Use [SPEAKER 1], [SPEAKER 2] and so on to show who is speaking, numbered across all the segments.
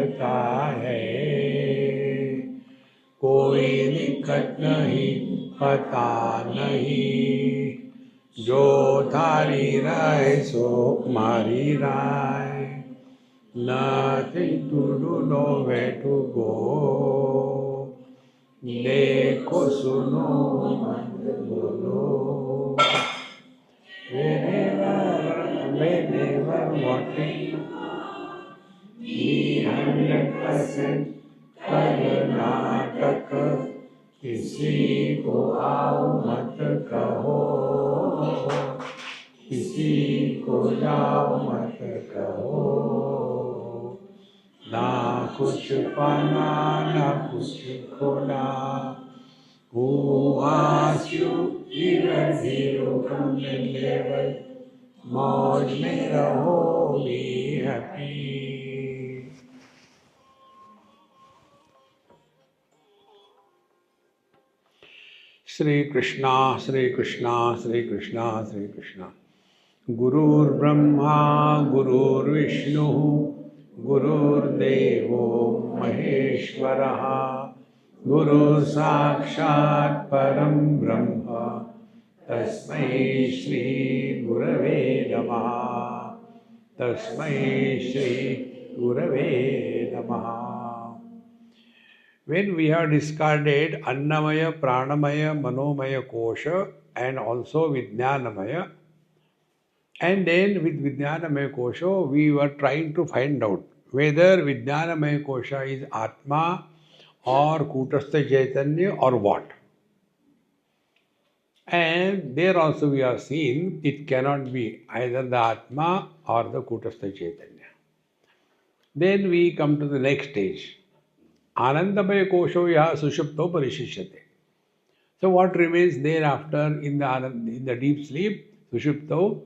[SPEAKER 1] रहता है, कोई दिक्कत नहीं, पता नहीं, जो थारी राय सो मारी राय, nothing to do, nowhere to go, देखो सुनो मत बोलो, whenever wanting, be 100% कर्नाटक, किसी को आओ मत कहो, किसी को जाओ मत कहो, ना कुछ पाना ना कुछ खोना, who asks you even zero come level, मौज में रहो, be happy. श्री कृष्णा श्री कृष्णा श्री कृष्णा श्री कृष्णा. गुरुर्ब्रह्मा गुरुर्विष्णु गुरुर्देवो महेश्वरः, गुरुः साक्षात् परं ब्रह्म, तस्मै श्री गुरवे नमः, तस्मै श्री गुरवे नमः. When we have discarded Annamaya, Pranamaya, Manomaya Kosha and also Vijnanamaya, and then with Vijnanamaya Kosha we were trying to find out whether Vijnanamaya Kosha is Atma or Kutastha Chaitanya or what. And there also we have seen it cannot be either the Atma or the Kutastha Chaitanya. Then we come to the next stage. Anandamaya kosho yaha sushupto parishishyate. So what remains thereafter in the deep sleep, sushupto,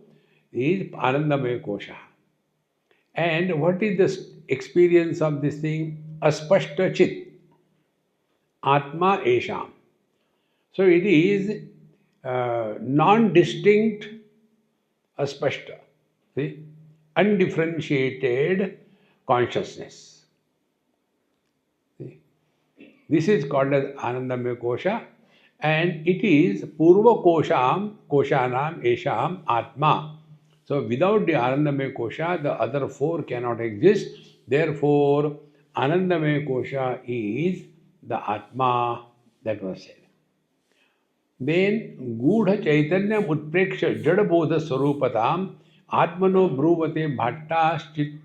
[SPEAKER 1] is Anandamaya kosha. And what is the experience of this thing? Aspashta chit, Atma esham. So it is non-distinct aspashta, see, undifferentiated consciousness. This is called as Anandamaya Kosha, and it is Purva Koshanam Esham Atma. So without the Anandamaya Kosha, the other four cannot exist. Therefore, Anandamaya Kosha is the Atma that was said. Then Gudha Chaitanya Utpreksha Jadabodha Swarupatam Atmano Bruvate Bhattaschit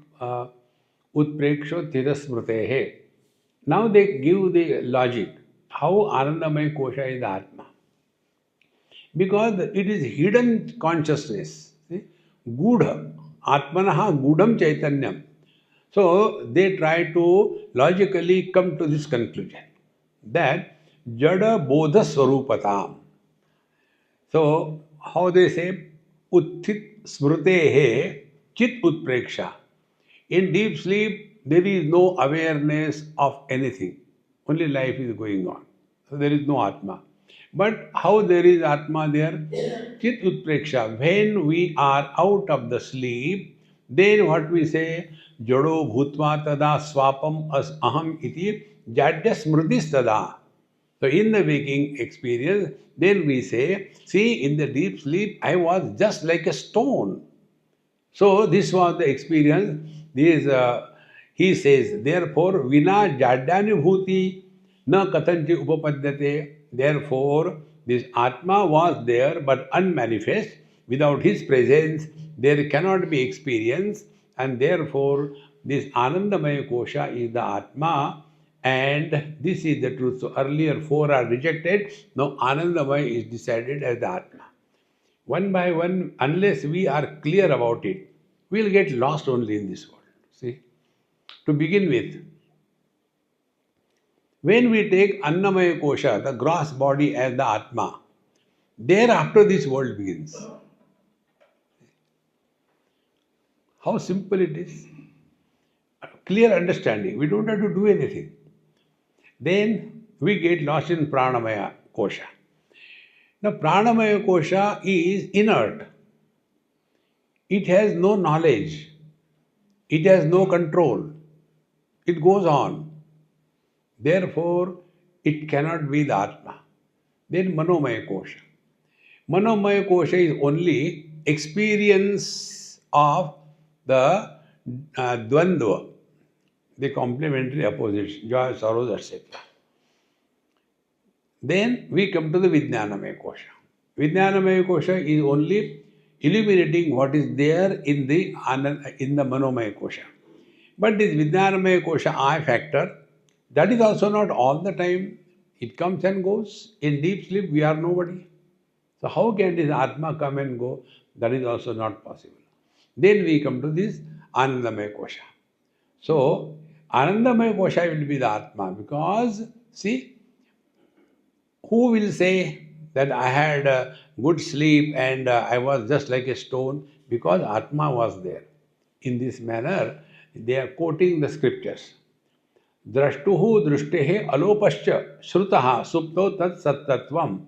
[SPEAKER 1] Utpreksha Tirasmritehe. Now they give the logic how Anandamaya Kosha is the Atma. Because it is hidden consciousness. See? Gudha, Atmanaha Gudham Chaitanyam. So they try to logically come to this conclusion that Jada Bodha Swarupatam. So how they say Utthit Smritehe Chit Utpreksha. In deep sleep, there is no awareness of anything. Only life is going on. So there is no Atma. But how there is Atma there? Chit Utpreksha. When we are out of the sleep, then what we say? Jado bhutva tada swapam as aham iti jadya smritis tada. So in the waking experience, then we say, see, in the deep sleep, I was just like a stone. So this was the experience. He says, therefore, vina jadyanubhuti na katanchi upapadyate. Therefore, this Atma was there but unmanifest. Without his presence, there cannot be experience. And therefore, this Anandamaya Kosha is the Atma. And this is the truth. So earlier four are rejected. Now Anandamaya is decided as the Atma. One by one, unless we are clear about it, we will get lost only in this world. See? To begin with, when we take Annamaya Kosha, the gross body as the Atma, thereafter this world begins. How simple it is. Clear understanding. We don't have to do anything. Then we get lost in Pranamaya Kosha. Now Pranamaya Kosha is inert. It has no knowledge. It has no control. It goes on. Therefore, it cannot be the Atma. Then Manomaya Kosha. Manomaya Kosha is only experience of the Dvandva, the complementary opposites, joy, sorrows, etc. Then we come to the Vijnanamaya Kosha. Vijnanamaya Kosha is only illuminating what is there in the Manomaya Kosha. But this Vijnanamaya Kosha I factor, that is also not all the time. It comes and goes. In deep sleep, we are nobody. So how can this Atma come and go? That is also not possible. Then we come to this Anandamaya Kosha. So Anandamaya Kosha will be the Atma because, see, who will say that I had a good sleep and I was just like a stone? Because Atma was there. In this manner, they are quoting the scriptures. Drashtuhu drushtehe alopascha shrutaha supto tat sattatvam.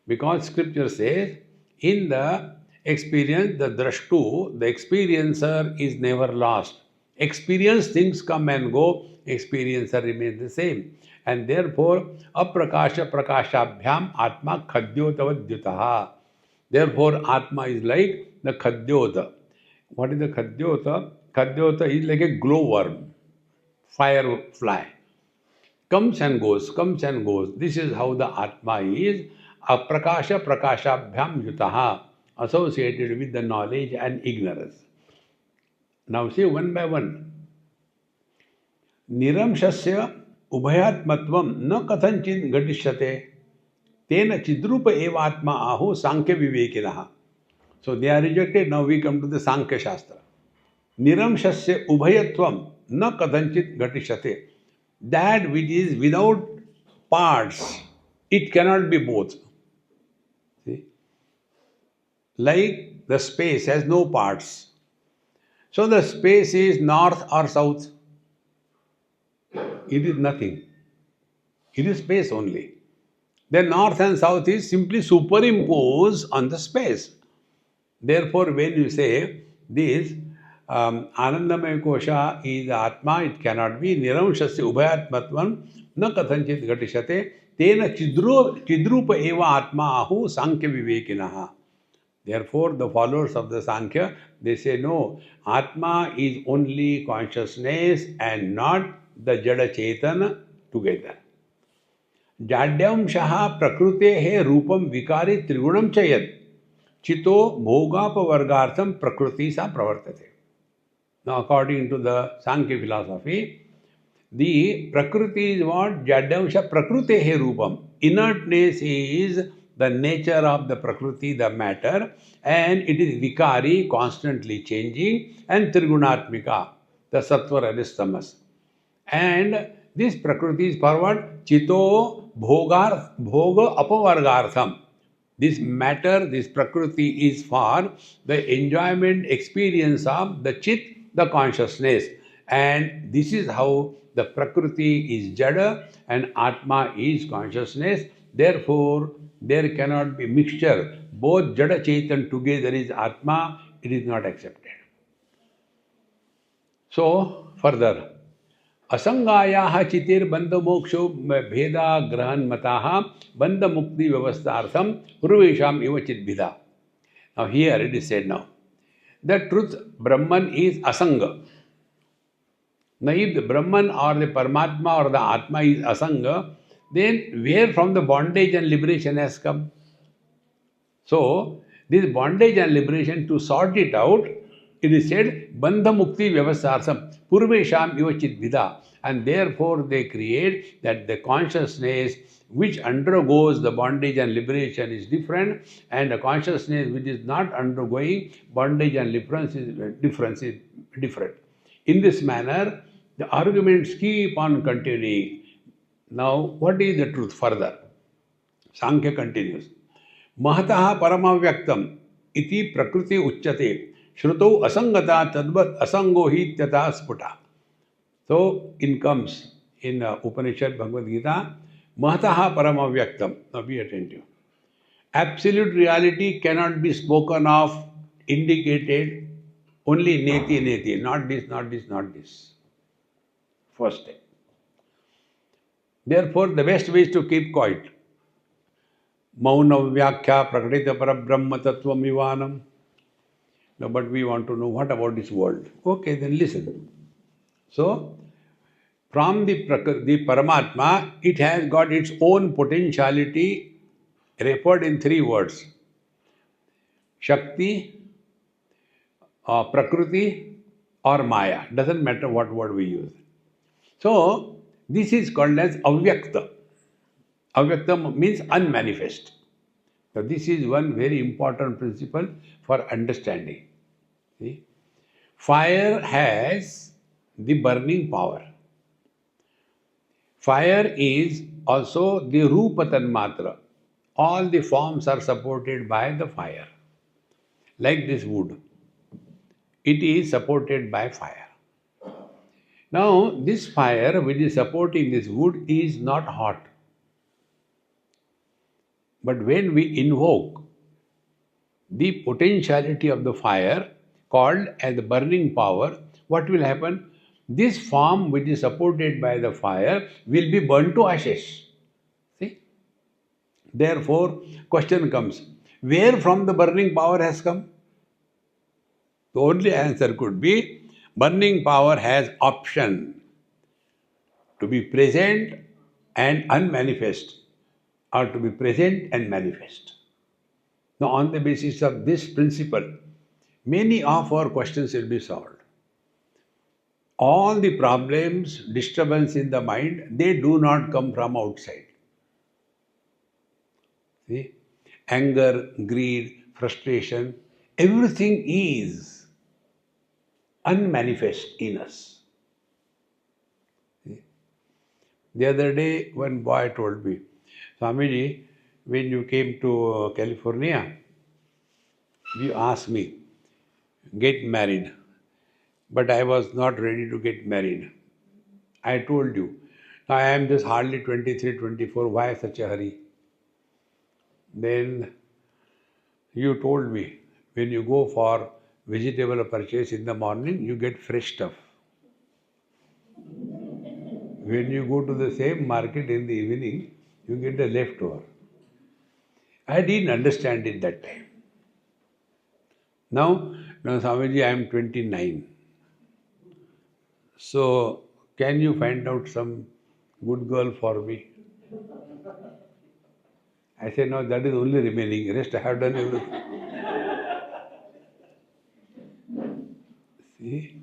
[SPEAKER 1] Because scripture says, in the experience, the drashtu, the experiencer is never lost. Experience things come and go, experiencer remains the same. And therefore, aprakasha prakashabhyam atma khadyotavadyutaha. Therefore, atma is like the khadyota. What is the khadyota? Khadyota is like a glowworm, firefly. Comes and goes, comes and goes. This is how the Atma is. Aprakasha prakashabhyam yutaha, associated with the knowledge and ignorance. Now see one by one. Niramshasya ubhayatmatvam na kathanchit gatishyate tena chidrupa evatma ahu sankhya vivekinaha. So they are rejected. Now we come to the Sankhya Shastra. Niramshasya ubhayatvam na kathanchit gatishyate. That which is without parts, it cannot be both. See? Like the space has no parts. So the space is north or south. It is nothing. It is space only. The north and south is simply superimposed on the space. Therefore, when you say this, Anandamaya Kosha is Atma, it cannot be. Niramshasya ubhayatmatvam na kathanchit gatishate tena chidrupa eva atma ahu sankhya vivekinaha. Therefore, the followers of the Sankhya, they say no, Atma is only consciousness and not the Jada Chetana together. Jadyam shaha prakrutehe rupam vikari trigunam chayat chito bhogapavargartham prakriti sa pravartate. Now, according to the Sankhya philosophy, the Prakriti is what? Jadyamsha Prakrutehe Rupam. Inertness is the nature of the Prakriti, the matter, and it is Vikari, constantly changing, and Trigunatmika, the Sattva Rajas Tamas. And this Prakriti is for what? Chito Bhoga Apavargartham. This matter, this Prakriti is for the enjoyment, experience of the Chit, the consciousness. And this is how the Prakriti is Jada and Atma is consciousness. Therefore, there cannot be mixture. Both Jada Chaitan together is Atma. It is not accepted. So, further. Asangayaha chitir bandha moksho bheda grahan mataha bandha mukti vyavasthartham urvesham eva chidbhida. Now here it is said now. The truth Brahman is asanga. Now if the Brahman or the Paramatma or the Atma is asanga, then where from the bondage and liberation has come? So this bondage and liberation, to sort it out, it is said bandha mukti vyavasthartham purvesham eva chidbhida. And therefore they create that the consciousness which undergoes the bondage and liberation is different, and the consciousness which is not undergoing bondage and difference is different. In this manner, the arguments keep on continuing. Now, what is the truth further? Sankhya continues. Mahataha paramavyaktam iti prakriti uchyate shruto asangata tadvat asango hi tyata sputa. So, in comes in Upanishad Bhagavad Gita, Mahataha Paramavyaktam. Now be attentive. Absolute reality cannot be spoken of, indicated, only neti neti, not this, not this, not this. First step. Therefore, the best way is to keep quiet. Mauna Vyakhya Prakritya Parabrahma Tattva Mivanam. No, but we want to know what about this world. Okay, then listen. So, from the Paramatma, it has got its own potentiality referred in 3 words. Shakti, Prakriti or Maya. Doesn't matter what word we use. So, this is called as Avyakta. Avyakta means unmanifest. So, this is one very important principle for understanding. See? Fire has the burning power. Fire is also the Rupa Tanmatra. All the forms are supported by the fire. Like this wood. It is supported by fire. Now, this fire which is supporting this wood is not hot. But when we invoke the potentiality of the fire called as the burning power, what will happen? This form which is supported by the fire will be burnt to ashes. See? Therefore, question comes, where from the burning power has come? The only answer could be, burning power has option to be present and unmanifest, or to be present and manifest. Now, on the basis of this principle, many of our questions will be solved. All the problems, disturbance in the mind, they do not come from outside. See? Anger, greed, frustration, everything is unmanifest in us. See? The other day, one boy told me, Swamiji, when you came to California, you asked me, get married. But I was not ready to get married. I told you, I am just hardly 23, 24, why such a hurry? Then you told me, when you go for vegetable purchase in the morning, you get fresh stuff. When you go to the same market in the evening, you get the leftover. I didn't understand it that time. Now Swamiji, I am 29. So, can you find out some good girl for me? I said, no, that is only remaining. Rest I have done everything. See?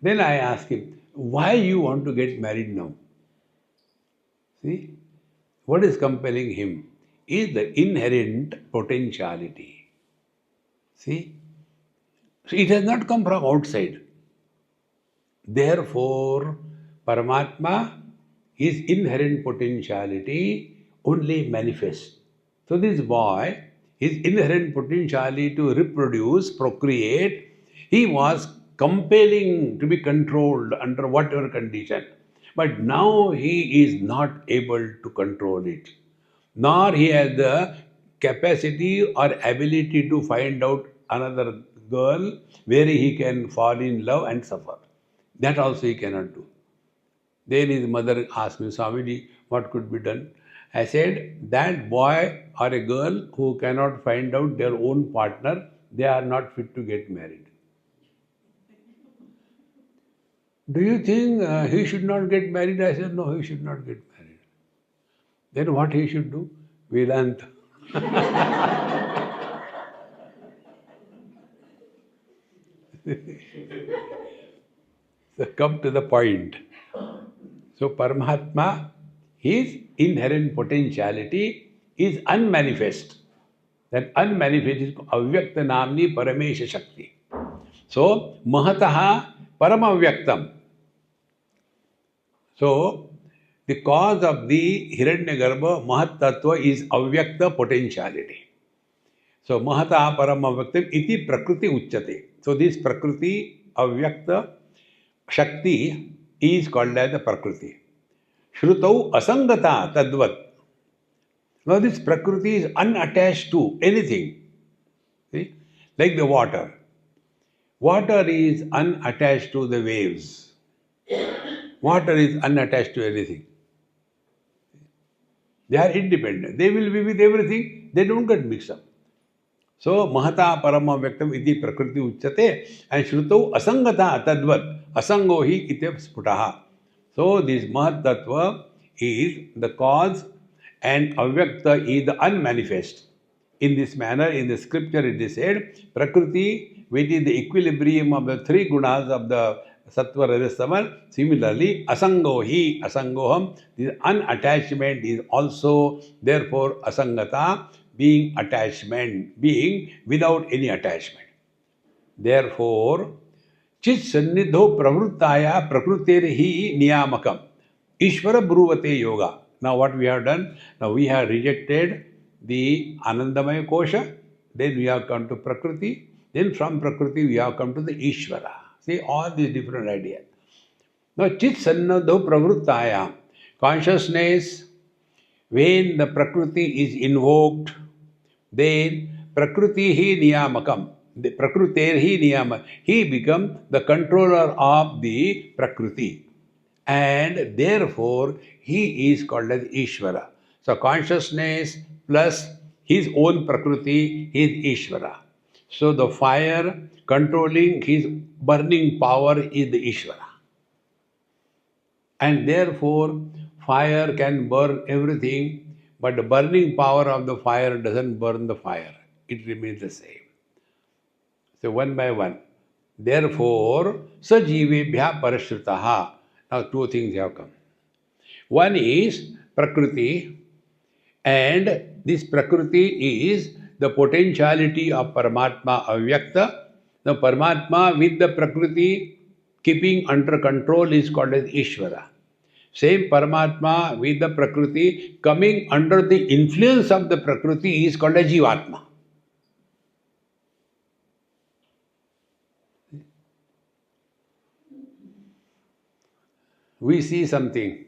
[SPEAKER 1] Then I asked him, why you want to get married now? See? What is compelling him is the inherent potentiality. See? So it has not come from outside. Therefore, Paramatma, his inherent potentiality only manifests. So this boy, his inherent potentiality to reproduce, procreate, he was compelling to be controlled under whatever condition. But now he is not able to control it. Nor he has the capacity or ability to find out another girl where he can fall in love and suffer. That also he cannot do. Then his mother asked me, Swamiji, what could be done? I said, that boy or a girl who cannot find out their own partner, they are not fit to get married. Do you think he should not get married? I said, no, he should not get married. Then what he should do? Vedanta. So come to the point. So Paramatma, his inherent potentiality is unmanifest. That unmanifest is avyakta namni paramesha shakti. So mahataha paramavyaktam. So the cause of the Hiranyagarbha Mahat Tattva is avyakta potentiality. So mahataha paramavyaktam iti prakriti uchyate. So this prakriti avyakta Shakti is called as the Prakriti. Shrutau asangata tadvat. Now this Prakriti is unattached to anything. See? Like the water. Water is unattached to the waves. Water is unattached to anything. They are independent. They will be with everything. They don't get mixed up. So, Mahata Parama Vyaktam iti Prakriti Uchyate and Shrutau Asangata Tadvat Asangohi iti Sputaha. So, this Mahat Tattva is the cause and Avyakta is the unmanifest. In this manner, in the scripture it is said, Prakriti, which is the equilibrium of the three gunas of the Sattva, Rajas, Tamas. Similarly, Asangohi, Asangoham, this unattachment is also, therefore, Asangata, being attachment, being without any attachment. Therefore, Chit Sannidho Pravruttaya Prakrutirhi Niyamakam. Ishvara Bruvate Yoga. Now what we have done? Now we have rejected the Anandamaya Kosha, then we have come to Prakriti, then from Prakriti we have come to the Ishvara. See all these different ideas. Now Chit Sannidho Pravruttaya, consciousness, when the Prakriti is invoked, then Prakriti hi Niyamakam. The Prakriter hi Niyama. He becomes the controller of the Prakriti. And therefore, he is called as Ishvara. So, consciousness plus his own Prakriti is Ishvara. So, the fire controlling his burning power is the Ishvara. And therefore, fire can burn everything, but the burning power of the fire doesn't burn the fire. It remains the same. So one by one. Therefore, sajivebhya parashrutaha. Now two things have come. One is Prakriti, and this Prakriti is the potentiality of Paramatma Avyakta. The Paramatma with the Prakriti keeping under control is called as Ishvara. Same Paramatma with the Prakriti coming under the influence of the Prakriti is called as Jivatma. We see something.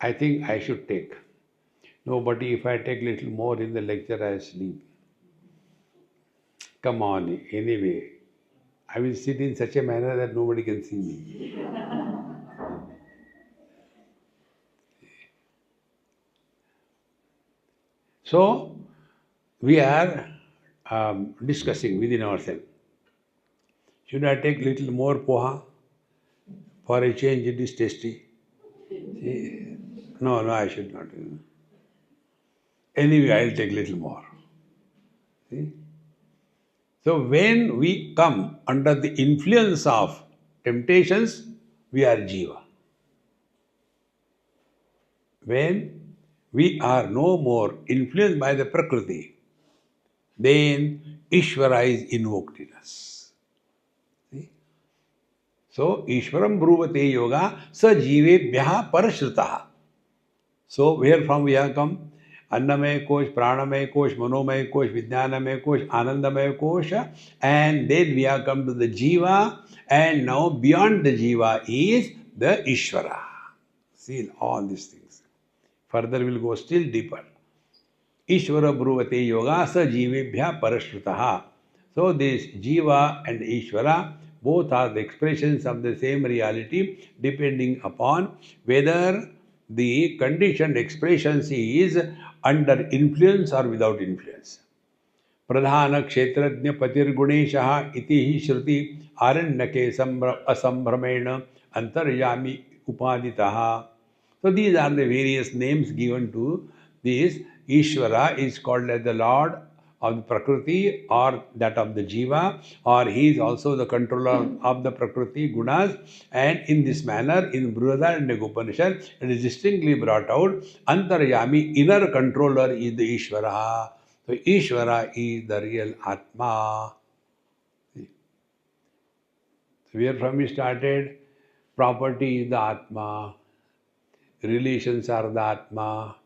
[SPEAKER 1] I think I should take. No, but if I take little more in the lecture, I sleep. Come on, anyway. I will sit in such a manner that nobody can see me. So, we are discussing within ourselves. Should I take little more poha? For a change, it is tasty. See? No, I should not. Anyway, I'll take little more. See? So when we come under the influence of temptations, we are Jiva. When we are no more influenced by the Prakriti, then Ishvara is invoked in us. See? So, Ishvaram Bruvate Yoga Sa Jivebhyaha Parashrutaha. So, where from we have come? Annamaya Kosh, Pranamaya Kosh, Manomaya Kosh, Vijnanamaya Kosh, Anandamaya Kosha, and then we have come to the Jiva, and now beyond the Jiva is the Ishvara. See all these things. Further we'll go still deeper. Ishvara Bruvate Yoga Sa Jivebhya Parashrutaha. So this Jiva and Ishvara both are the expressions of the same reality depending upon whether the conditioned expressions is under influence or without influence. Pradhana Kshetrajna Patir Guneshaha iti hi Shruti Aranyake Asambhramena Antaryami Upaditaha. So these are the various names given to this. Ishvara is called as the Lord of the Prakriti or that of the Jiva, or he is also the controller of the Prakriti Gunas, and in this manner in Brihadaranyaka Upanishad it is distinctly brought out Antaryami, inner controller is the Ishvara. So Ishvara is the real Atma. So where from we started? Property is the Atma, relations are the Atma,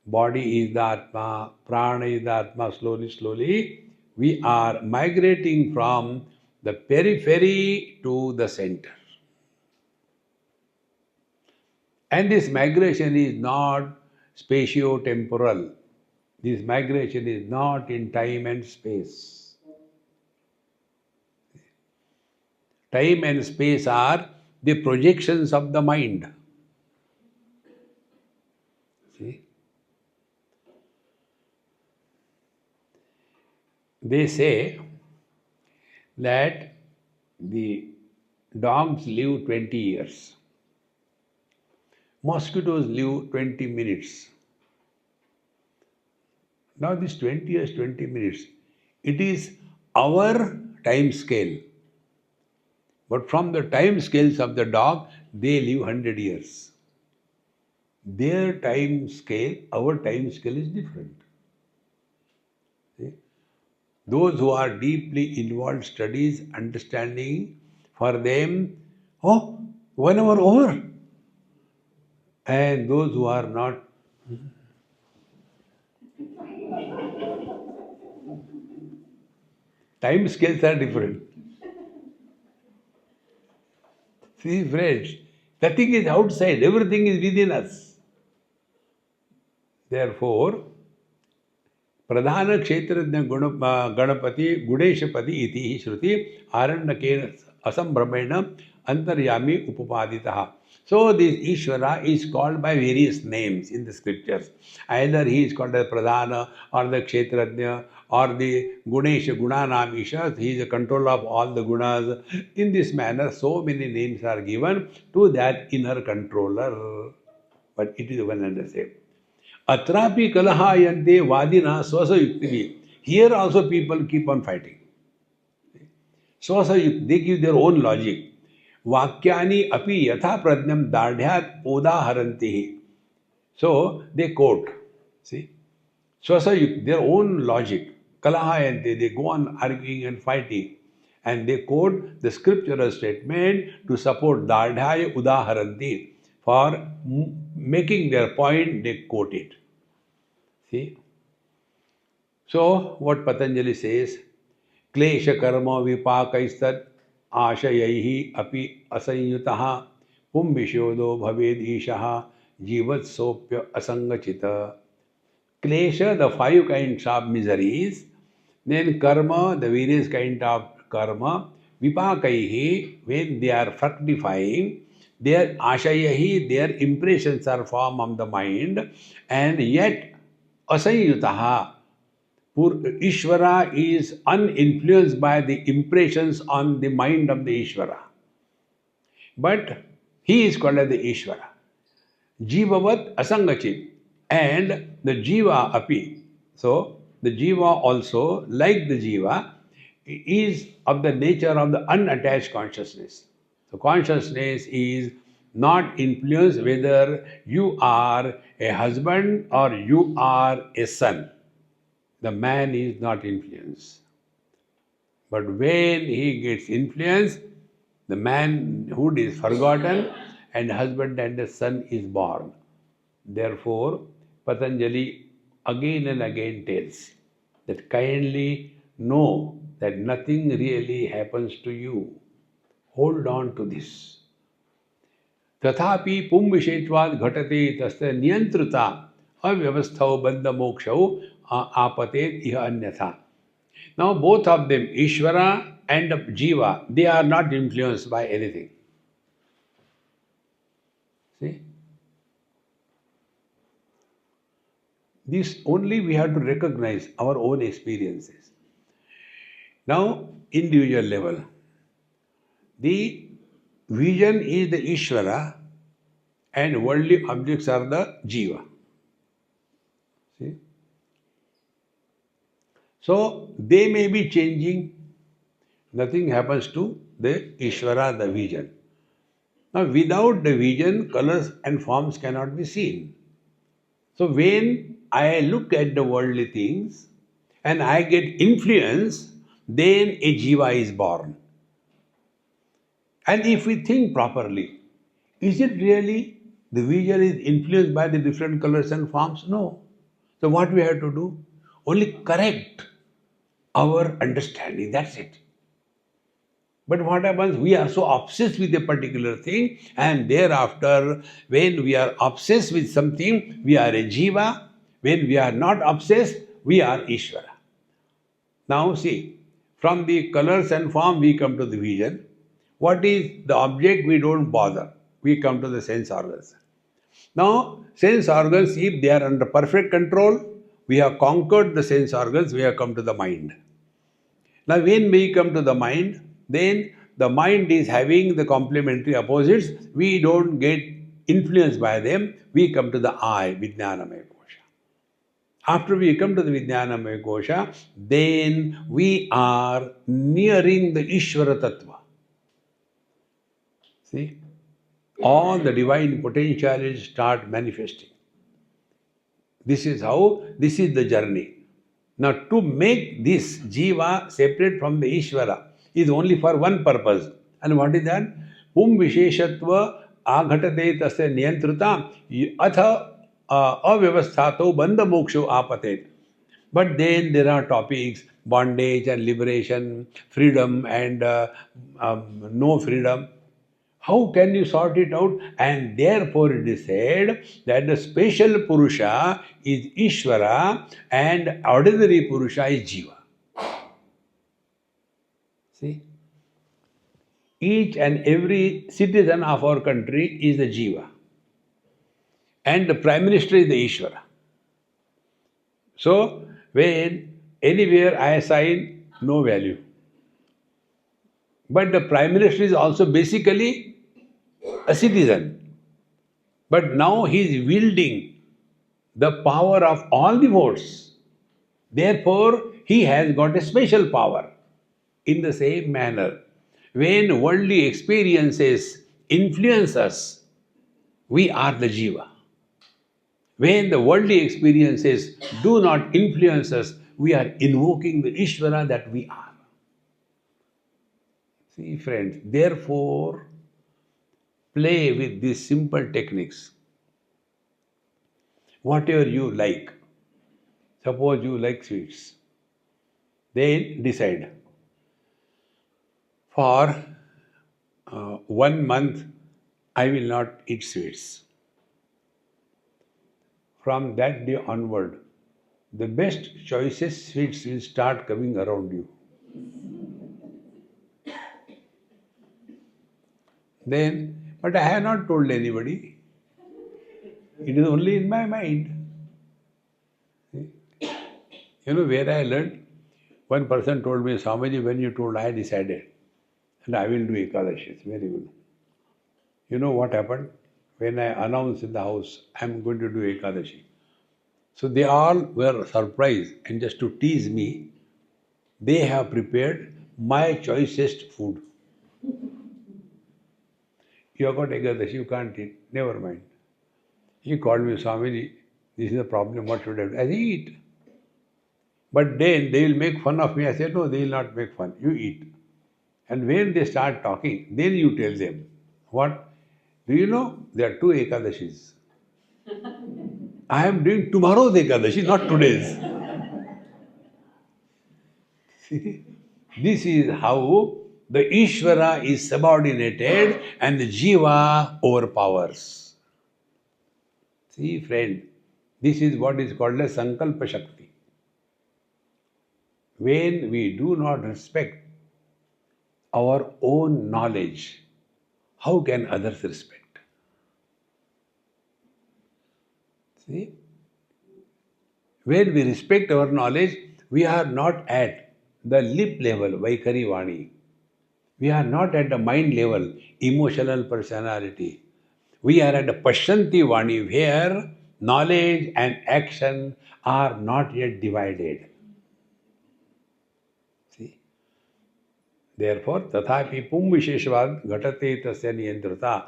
[SPEAKER 1] body is the Atma, prana is the Atma. Slowly, we are migrating from the periphery to the center. And this migration is not spatio-temporal. This migration is not in time and space. Time and space are the projections of the mind. See? They say that the dogs live 20 years. Mosquitoes live 20 minutes. Now this 20 years, 20 minutes, it is our time scale. But from the time scales of the dog, they live 100 years. Their time scale, our time scale is different. See? Those who are deeply involved studies, understanding, for them, 1 hour over. And those who are not, time scales are different. See, friends, nothing is outside, everything is within us. Therefore, Pradhana Kshetrajna Ganapati Gudeshapati iti Shruti Aranyakena Asambramena Antaryami Upapaditaha. So this Ishvara is called by various names in the scriptures. Either he is called as Pradhana or the Kshetrajna or the Gunesha Gunanam Isha. He is the controller of all the gunas. In this manner, so many names are given to that inner controller. But it is one and the same. Atrapi kalahayante vadina swasa yuktivi. Here also people keep on fighting. Swasa yukti, they give their own logic. Vakyani api yatha pradnyam dadhyat udaharantihi. So they quote. See? Swasa yukti, their own logic. Kalahayante, they go on arguing and fighting. And they quote the scriptural statement to support dadhyaya udaharanti. For making their point, they quote it. See? So, what Patanjali says, Klesha karma vipakaistat ashayaihi api asanyutaha pumbishodo bhaved ishaha jivat sopya asangachita. Klesha, the 5 kinds of miseries, then karma, the various kinds of karma, vipakaihi, when they are fructifying, their ashayahi, their impressions are formed on the mind, and yet asanyutaha, Ishvara is uninfluenced by the impressions on the mind of the Ishvara. But he is called as the Ishvara. Jivavat asangachit, and the Jiva api. So the Jiva also, like the Jiva, is of the nature of the unattached consciousness. So consciousness is not influenced whether you are a husband or you are a son. The man is not influenced. But when he gets influenced, the manhood is forgotten and husband and the son is born. Therefore, Patanjali again and again tells that kindly know that nothing really happens to you. Hold on to this. Tathapi pumbhishetvad ghatate tasya niyantrita avyavasthau bandha mokshau apatet iha anyatha. Now both of them, Ishvara and Jiva, they are not influenced by anything. See? This only we have to recognize our own experiences. Now, individual level. The vision is the Ishvara and worldly objects are the Jiva. See? So, they may be changing. Nothing happens to the Ishvara, the vision. Now, without the vision, colors and forms cannot be seen. So, when I look at the worldly things and I get influence, then a Jiva is born. And if we think properly, is it really the vision is influenced by the different colors and forms? No. So what we have to do? Only correct our understanding. That's it. But what happens? We are so obsessed with a particular thing, and thereafter, when we are obsessed with something, we are a Jiva. When we are not obsessed, we are Ishvara. Now see, from the colors and form we come to the vision. What is the object? We don't bother. We come to the sense organs. Now, sense organs, if they are under perfect control, we have conquered the sense organs, we have come to the mind. Now, when we come to the mind, then the mind is having the complementary opposites. We don't get influenced by them. We come to the I, Vijnanamaya Kosha. After we come to the Vijnanamaya Kosha, then we are nearing the Ishvara Tattva. See? All the divine potentialities start manifesting. This is the journey. Now, to make this Jiva separate from the Ishvara is only for one purpose. And what is that? Pum Visheshatva Aghatate Tasya Niyantrita Atha Avyavasthato Bandha Moksho Apatet. But then there are topics, bondage and liberation, freedom and no freedom. How can you sort it out? And therefore it is said that the special Purusha is Ishvara and ordinary Purusha is Jiva. See? Each and every citizen of our country is the Jiva. And the Prime Minister is the Ishvara. So, when anywhere I assign no value. But the Prime Minister is also basically a citizen. But now he is wielding the power of all the votes. Therefore, he has got a special power. In the same manner, when worldly experiences influence us, we are the Jiva. When the worldly experiences do not influence us, we are invoking the Ishvara that we are. See, friends, therefore, play with these simple techniques. Whatever you like. Suppose you like sweets. Then decide. For 1 month, I will not eat sweets. From that day onward, the best choicest sweets will start coming around you. Then, but I have not told anybody. It is only in my mind. You know where I learned? One person told me, Swamiji, when you told, I decided. And I will do Ekadashi. It's very good. You know what happened? When I announced in the house, I am going to do Ekadashi. So they all were surprised, and just to tease me, they have prepared my choicest food. You have got Ekadashi, you can't eat. Never mind. He called me, Swamiji, this is the problem, what should I do? I said, eat. But then they will make fun of me. I said, no, they will not make fun. You eat. And when they start talking, then you tell them, what? Do you know, there are 2 Ekadashis. I am doing tomorrow's Ekadashi, not today's. See? This is how the Ishvara is subordinated and the Jiva overpowers. See, friend, this is what is called as Sankalpa Shakti. When we do not respect our own knowledge, how can others respect? See? When we respect our knowledge, we are not at the lip level, Vaikari Vani. We are not at the mind level, emotional personality. We are at the Pashyanti Vani, where knowledge and action are not yet divided. See? Therefore, tathapi pum visheshvad ghatate tasya niyantrata.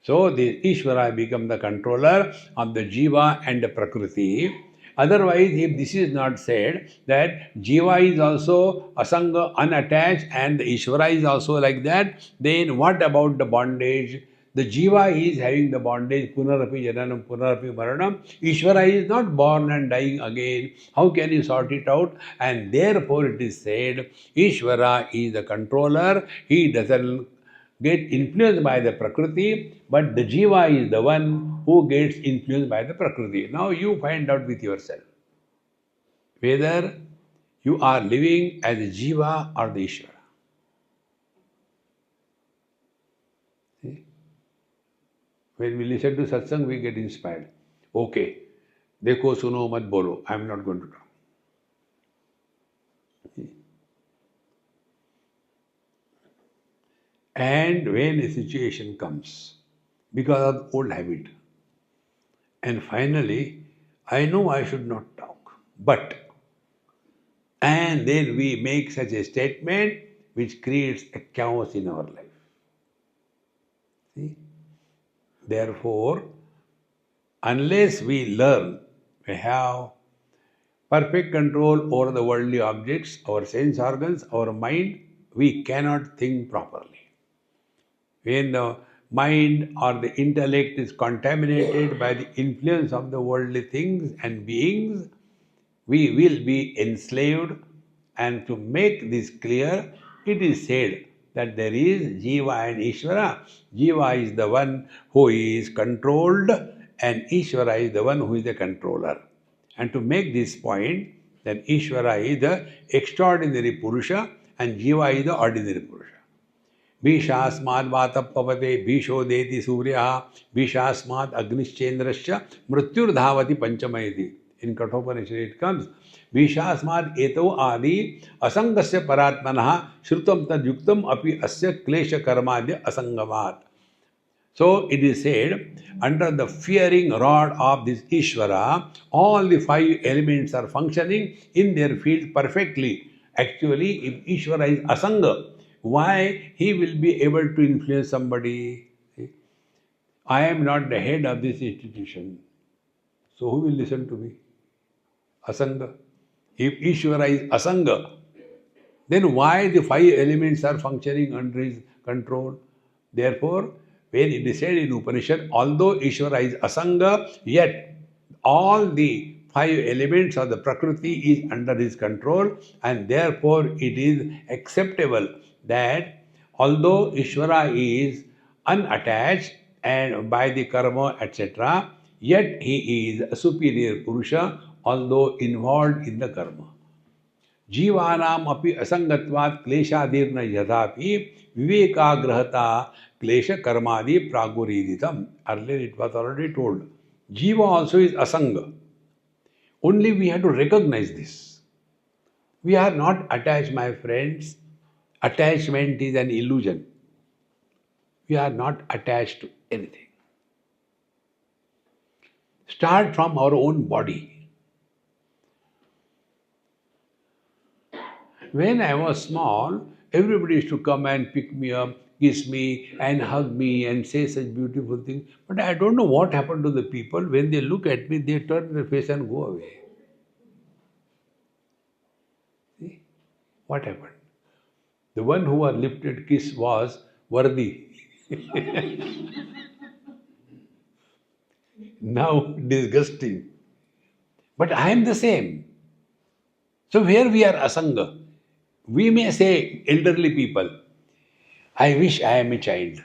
[SPEAKER 1] So, the Ishvara become the controller of the Jiva and the Prakriti. Otherwise, if this is not said, that Jiva is also asanga, unattached, and the Ishvara is also like that, then what about the bondage? The Jiva is having the bondage, punarapi jananam, punarapi maranam. Ishvara is not born and dying again. How can you sort it out? And therefore it is said, Ishvara is the controller. He doesn't get influenced by the Prakriti, but the Jiva is the one who gets influenced by the Prakriti. Now you find out with yourself whether you are living as a Jiva or the Ishvara. When we listen to satsang, we get inspired. Okay, देखो सुनो मत बोलो. I am not going to talk. And when a situation comes, because of old habit, and finally, I know I should not talk, but, and then we make such a statement which creates a chaos in our life. See? Therefore, unless we learn, we have perfect control over the worldly objects, our sense organs, our mind, we cannot think properly. When the mind or the intellect is contaminated by the influence of the worldly things and beings, we will be enslaved. And to make this clear, it is said that there is Jiva and Ishvara. Jiva is the one who is controlled, and Ishvara is the one who is the controller. And to make this point, that Ishvara is the extraordinary Purusha and Jiva is the ordinary Purusha. भीषास्माद् वातपवते भीषो देति सूर्यः भीषास्माद् अग्निश्चेन्द्रश्च मृत्युर्धावति पंचमयति. In Kathopanishad it comes, भीषास्माद् एतौ आदि असंगस्य परात्मनः श्रुतं तद्युक्तम अपि अस्य क्लेश कर्माद्य असंगमात्. So it is said, under the fearing rod of this Ishvara, all the five elements are functioning in their field perfectly. Actually, if Ishvara is asanga, why he will be able to influence somebody? I am not the head of this institution. So who will listen to me? Asanga. If Ishvara is asanga, then why the five elements are functioning under his control? Therefore, when it is said in Upanishad, although Ishvara is asanga, yet all the five elements of the Prakriti is under his control, and therefore it is acceptable that although Ishvara is unattached and by the karma, etc., yet he is a superior Purusha, although involved in the karma. जीवानाम अपि असंगत्वात् क्लेशादीर्न यथापि विवेकाग्रहता क्लेश कर्मादि प्रागुरीदितम. Earlier it was already told. Jiva also is asanga. Only we have to recognize this. We are not attached, my friends. Attachment is an illusion. We are not attached to anything. Start from our own body. When I was small, everybody used to come and pick me up, kiss me and hug me and say such beautiful things. But I don't know what happened to the people. When they look at me, they turn their face and go away. See? What happened? The one who was lifted kiss was worthy. Now disgusting. But I am the same. So where we are asanga, we may say elderly people, I wish I am a child.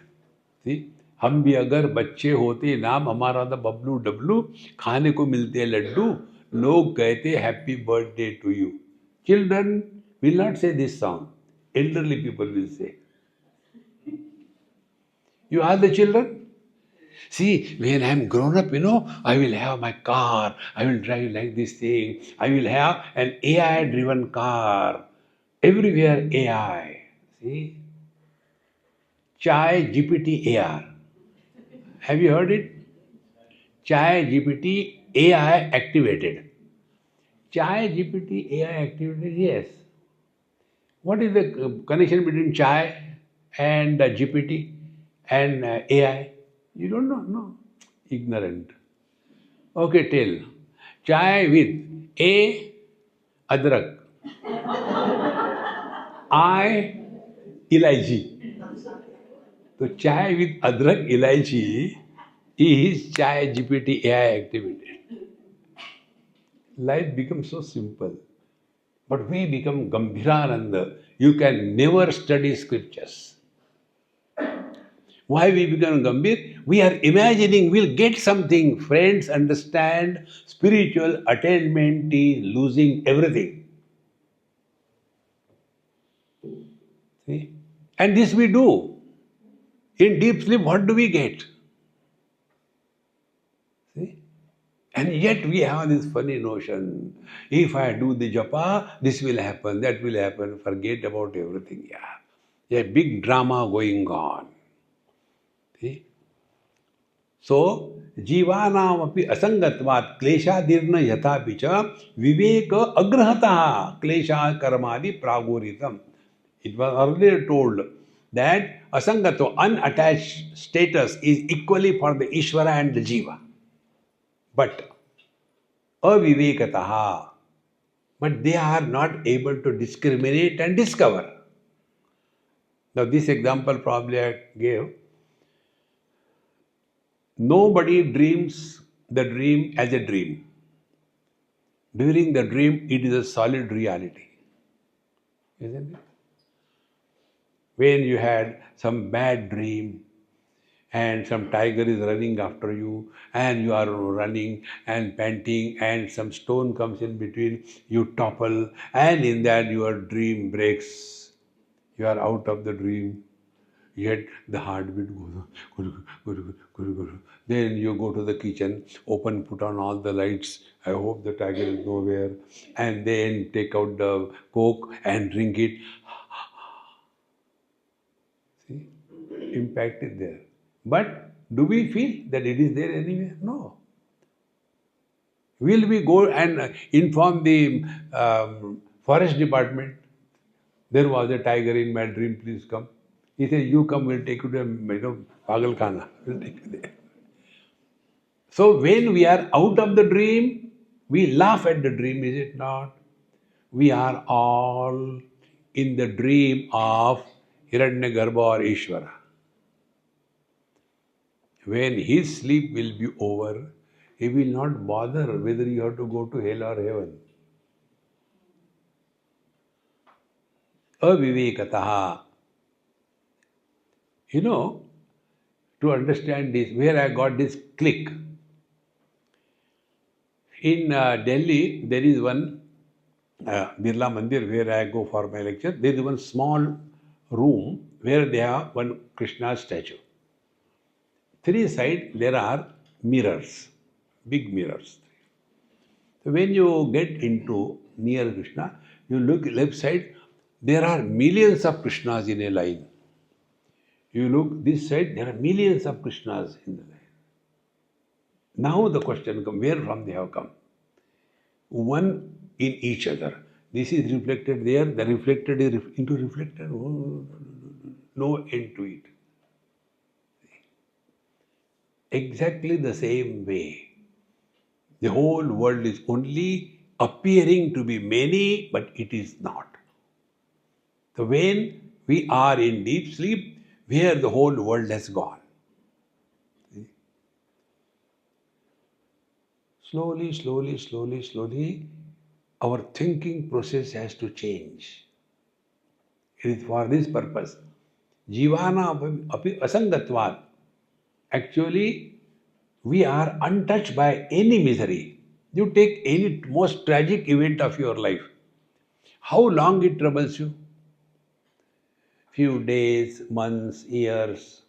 [SPEAKER 1] See? हम भी अगर बच्चे होते नाम हमारा था बबलू डबलू, खाने को मिलते लड्डू, लोग कहते happy birthday to you. Children will not say this song. Elderly people will say. You are the children? See, when I am grown up, I will have my car, I will drive like this thing, I will have an AI-driven car. Everywhere AI. See? Chai GPT AR. Have you heard it? Chai GPT AI activated. Chai GPT AI activated, yes. What is the connection between Chai and GPT and AI? You don't know? No. Ignorant. Okay, tell. Chai with A, adrak. I, elaichi. So chai with adrak elaichi is chai GPT AI activated. Life becomes so simple. But we become Gambhirananda. You can never study scriptures. Why we become Gambhir? We are imagining we'll get something. Friends, understand, spiritual attainment is losing everything. See? And this we do. In deep sleep, what do we get? And yet we have this funny notion. If I do the japa, this will happen, that will happen. Forget about everything. Yeah. A big drama going on. See? So, जीवानाम अपि असंगत्वात् क्लेशादीर्न यथापि च विवेक अग्रहतः क्लेशा कर्मादि प्रागोरितम. It was earlier told that asangatva, unattached status, is equally for the Ishvara and the Jiva. But avivekataha, but they are not able to discriminate and discover. Now, this example probably I gave. Nobody dreams the dream as a dream. During the dream, it is a solid reality. Isn't it? When you had some bad dream and some tiger is running after you and you are running and panting and some stone comes in between, you topple and in that your dream breaks. You are out of the dream. Yet the heartbeat goes. Then you go to the kitchen, open, put on all the lights. I hope the tiger is nowhere. And then take out the Coke and drink it. See, impact is there. But do we feel that it is there anywhere? No. Will we go and inform the forest department? There was a tiger in my dream, please come. He said, you come, we'll take you to Pagal Khana. We'll take you there. So when we are out of the dream, we laugh at the dream, is it not? We are all in the dream of Hiranyagarbha or Ishvara. When his sleep will be over, he will not bother whether you have to go to hell or heaven. Avivekataha. You know, to understand this, where I got this click. In Delhi, there is one Birla Mandir where I go for my lecture. There is one small room where they have one Krishna statue. Three sides there are mirrors, big mirrors. So when you get into near Krishna, you look left side, there are millions of Krishnas in a line. You look this side, there are millions of Krishnas in the line. Now the question comes, where from they have come? One in each other. This is reflected there, the reflected is into reflected. Oh, no end to it. Exactly the same way. The whole world is only appearing to be many, but it is not. So when we are in deep sleep, where the whole world has gone. Slowly, slowly, slowly, slowly, our thinking process has to change. It is for this purpose. Jivana api asangatvat. Actually, we are untouched by any misery. You take any most tragic event of your life. How long it troubles you? Few days, months, years.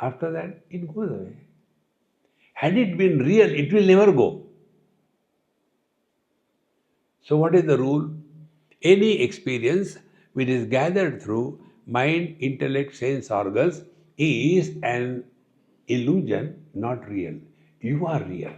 [SPEAKER 1] After that, it goes away. Had it been real, it will never go. So what is the rule? Any experience which is gathered through mind, intellect, sense organs is an illusion, not real. You are real.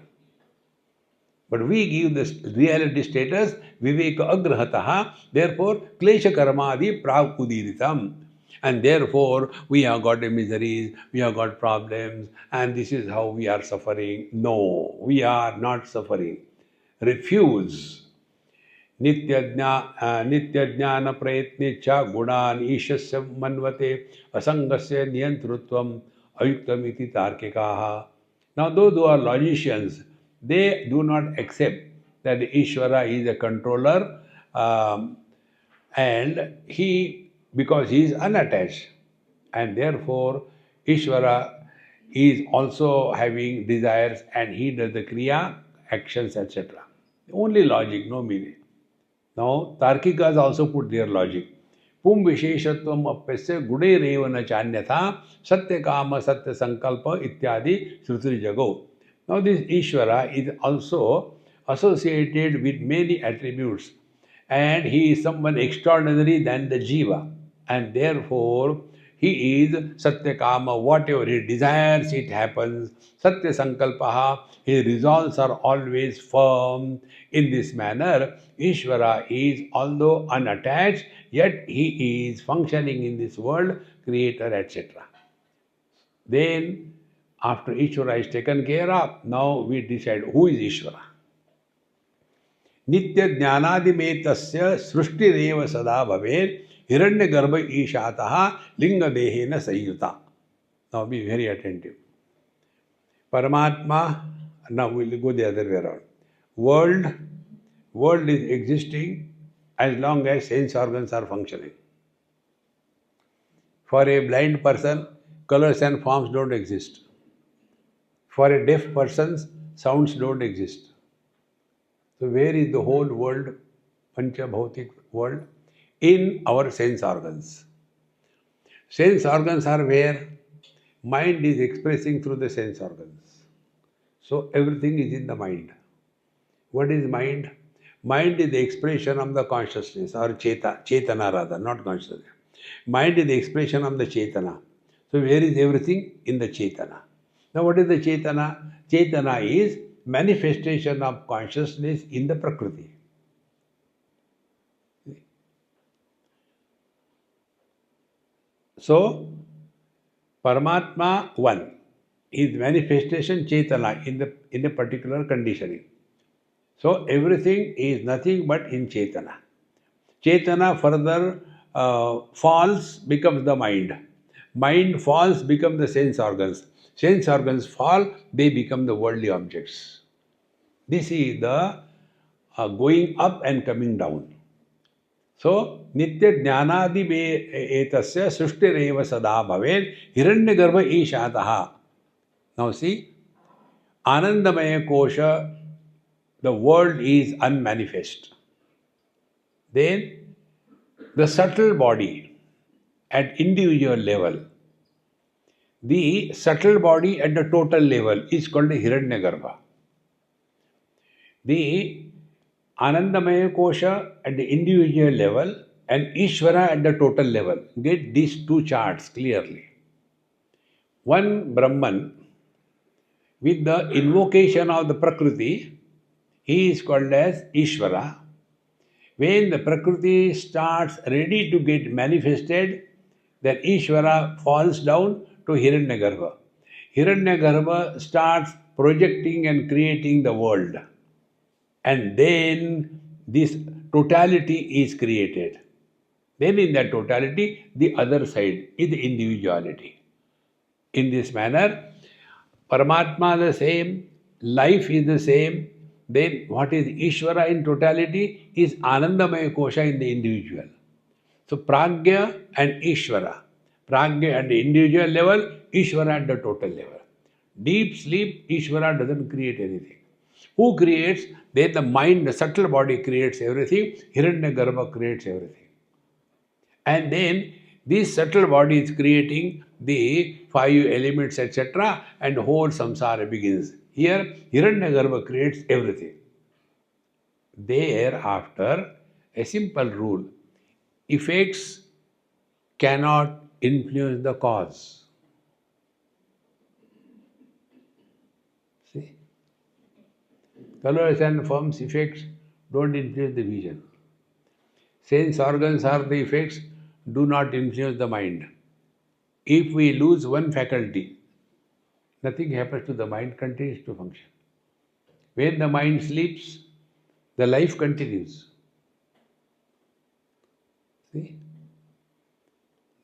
[SPEAKER 1] But we give this reality status, viveka agrahataha, therefore, klesha karmadi pragudiritam. And therefore, we have got miseries, we have got problems, and this is how we are suffering. No, we are not suffering. Refuse. Nitya jnana prayatne cha gunan ishasya manvate asangasya niyantrutvam ayuktam iti tarkikaha. Now those who are logicians, they do not accept that Ishvara is a controller and because he is unattached, and therefore Ishvara is also having desires and he does the kriya, actions, etc. Only logic, no meaning. Now, Tarkikas also put their logic. Pum visheshatvam appasya gudereva na chanyatha satya kama satya sankalpa ityadi srutri jago. Now this Ishvara is also associated with many attributes, and he is someone extraordinary than the Jiva, and therefore he is Satyakama. Whatever he desires, it happens. Satya Sankalpaha, his resolves are always firm. In this manner, Ishvara is, although unattached, yet he is functioning in this world, creator, etc. Then, after Ishvara is taken care of, now we decide who is Ishvara. Nitya Jnanadimetasya Srushtireva Sada Bhavet Hiranya Garbha Ishataha Linga Dehena Sayuta. Now be very attentive. Paramatma, now we will go the other way around. World is existing as long as sense organs are functioning. For a blind person, colors and forms don't exist. For a deaf person, sounds don't exist. So where is the whole world, Panchabhautik world? In our sense organs. Sense organs are where mind is expressing through the sense organs. So everything is in the mind. What is mind? Mind is the expression of the consciousness, or Chetana rather, not consciousness. Mind is the expression of the Chetana. So where is everything? In the Chetana. Now what is the Chetana? Chetana is manifestation of consciousness in the Prakriti. So, Paramatma one is manifestation Chetana in a particular conditioning. So everything is nothing but in Chetana. Chetana further falls, becomes the mind. Mind falls, become the sense organs. Sense organs fall, they become the worldly objects. This is the going up and coming down. So, Nitya Jnanadi Etasya Srushtireva Sada Bhavet Hiranyagarbha Ishataha. Now see, Anandamaya Kosha, the world is unmanifest. Then, the subtle body at individual level, the subtle body at the total level is called Hiranyagarbha. The Anandamaya Kosha at the individual level and Ishvara at the total level. Get these two charts clearly. One Brahman, with the invocation of the Prakriti, he is called as Ishvara. When the Prakriti starts ready to get manifested, then Ishvara falls down to Hiranyagarbha. Hiranyagarbha starts projecting and creating the world. And then this totality is created. Then in that totality, the other side is the individuality. In this manner, Paramatma the same, life is the same. Then what is Ishvara in totality is Anandamaya Kosha in the individual. So Pragya and Ishvara. Pragya at the individual level, Ishvara at the total level. Deep sleep, Ishvara doesn't create anything. Who creates? Then the mind, the subtle body creates everything. Hiranyagarbha creates everything. And then this subtle body is creating the 5 elements, etc. and whole samsara begins. Here, Hiranyagarbha creates everything. Thereafter, a simple rule. Effects cannot influence the cause. See? Colors and forms effects don't influence the vision. Sense organs are the effects, do not influence the mind. If we lose one faculty, nothing happens to the mind, continues to function. When the mind sleeps, the life continues. See?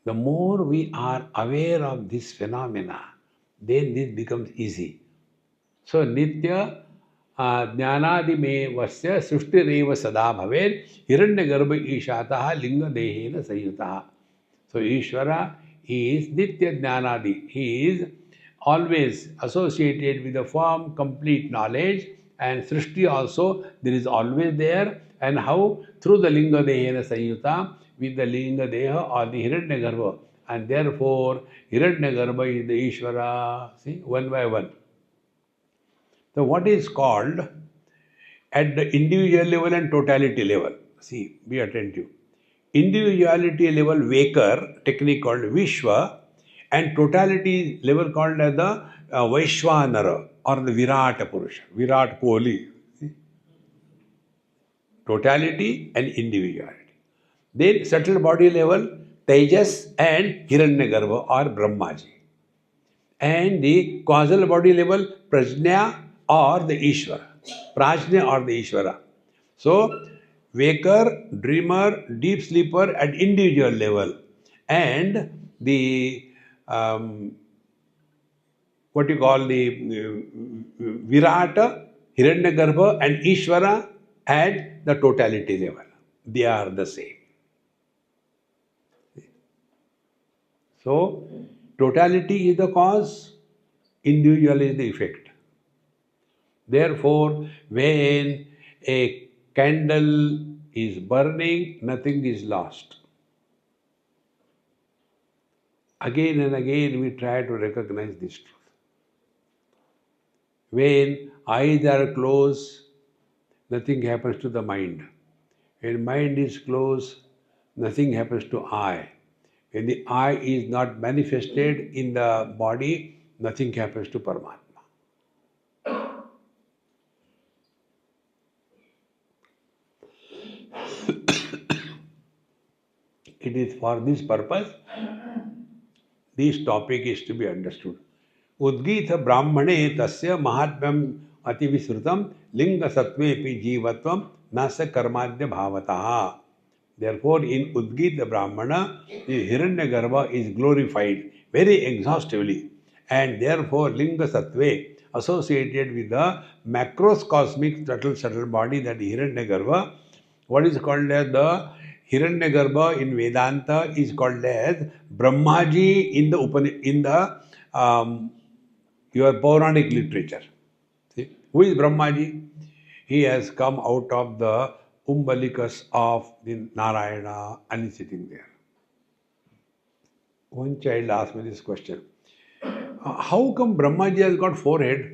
[SPEAKER 1] The more we are aware of this phenomena, then this becomes easy. So, Nitya Jnanadi Vasya Srushtireva Sada Bhavet Hiranyagarbha Ishataha Linga Dehena Sayutaha. So, Ishvara is Nitya Jnanadi. He is always associated with the form, complete knowledge, and Srishti also, there is always there. And how? Through the Linga Dehena Sayuta, with the Linga Deha or the Hiranyagarbha. And therefore, Hiranyagarbha is the Ishvara. See, one by one. So what is called at the individual level and totality level? See, be attentive. Individuality level Vaker, technique called Vishwa, and totality level called as the Vaishwanara or the Virat Purusha, Virat Kohli. Totality and individuality. Then subtle body level Tejas and Hiranyagarbha or Brahmaji. And the causal body level Prajna or the Ishvara. Prajna or the Ishvara. So, waker, dreamer, deep sleeper at individual level. And the what you call the Virata, Hiranyagarbha and Ishvara at the totality level. They are the same. So, totality is the cause, individual is the effect. Therefore, when a candle is burning, nothing is lost. Again and again we try to recognize this truth. When eyes are closed, nothing happens to the mind. When mind is closed, nothing happens to eye. When the eye is not manifested in the body, nothing happens to Paramatma. It is for this purpose this topic is to be understood. Udgita Brahmane tasya mahatmyam ativisrutam linga sattvepi jivatvam nasa karmadya bhavataha. Therefore, in Udgita Brahmana, the Hiranyagarbha is glorified very exhaustively, and therefore Linga Sattve associated with the macrocosmic subtle body, that Hiranyagarbha, what is called as the Hiranyagarbha in Vedanta is called as Brahmaji in the your Puranic literature. See? Who is Brahmaji? He has come out of the umbilicus of the Narayana and is sitting there. One child asked me this question. How come Brahmaji has got 4 heads?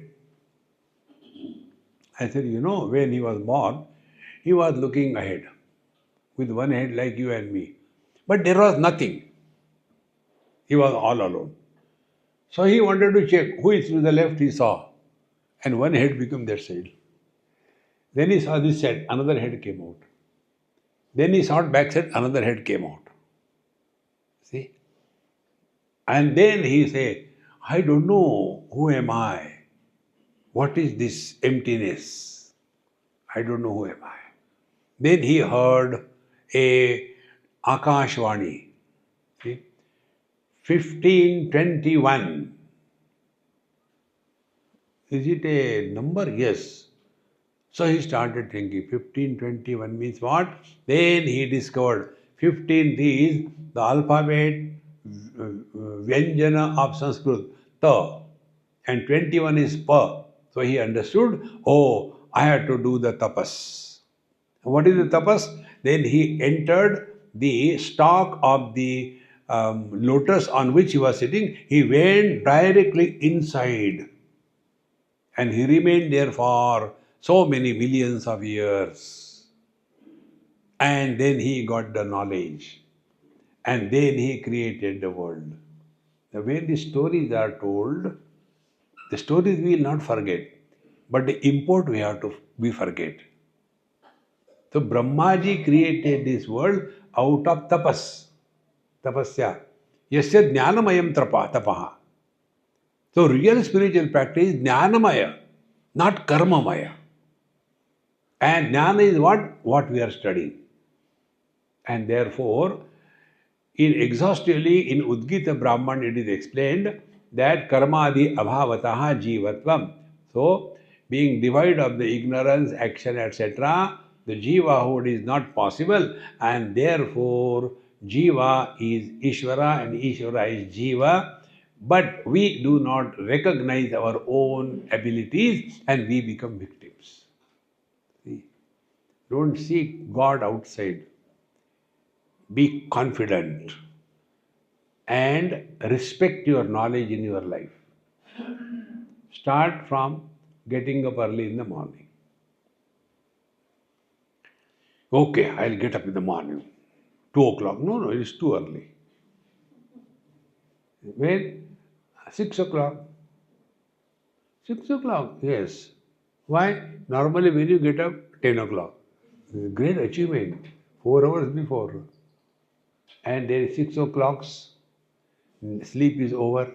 [SPEAKER 1] I said, when he was born, he was looking ahead with 1 head like you and me. But there was nothing. He was all alone. So he wanted to check who is to the left, he saw. And 1 head became that side. Then he saw this side, another head came out. Then he saw back side, another head came out. See? And then he said, I don't know, who am I? What is this emptiness? I don't know who am I. Then he heard a Akashvani. See? 1521. Is it a number? Yes. So he started thinking, 1521 means what? Then he discovered 15 is the alphabet Vyanjana of Sanskrit, Ta, and 21 is Pa. So he understood, oh, I had to do the tapas. What is the tapas? Then he entered the stalk of the lotus on which he was sitting. He went directly inside and he remained there for so many millions of years. And then he got the knowledge. And then he created the world. The way the stories are told, the stories we will not forget, but the import we have to forget. So Brahmaji created this world out of tapas, tapasya. Yasya jnanamayam tapaha. So real spiritual practice is jnanamaya, not karmamaya. And jnana is what? What we are studying. And therefore, exhaustively in Udgita Brahman it is explained that karmadi abhavataha jivatvam. So, being devoid of the ignorance, action, etc., the jivahood is not possible, and therefore jiva is Ishvara and Ishvara is jiva. But we do not recognize our own abilities and we become victims. See? Don't seek God outside. Be confident and respect your knowledge in your life. Start from getting up early in the morning. Okay, I'll get up in the morning. 2 o'clock. No, it's too early. When? 6 o'clock. 6 o'clock, yes. Why? Normally when you get up, 10 o'clock. Great achievement. 4 hours before. And there is 6 o'clock, sleep is over.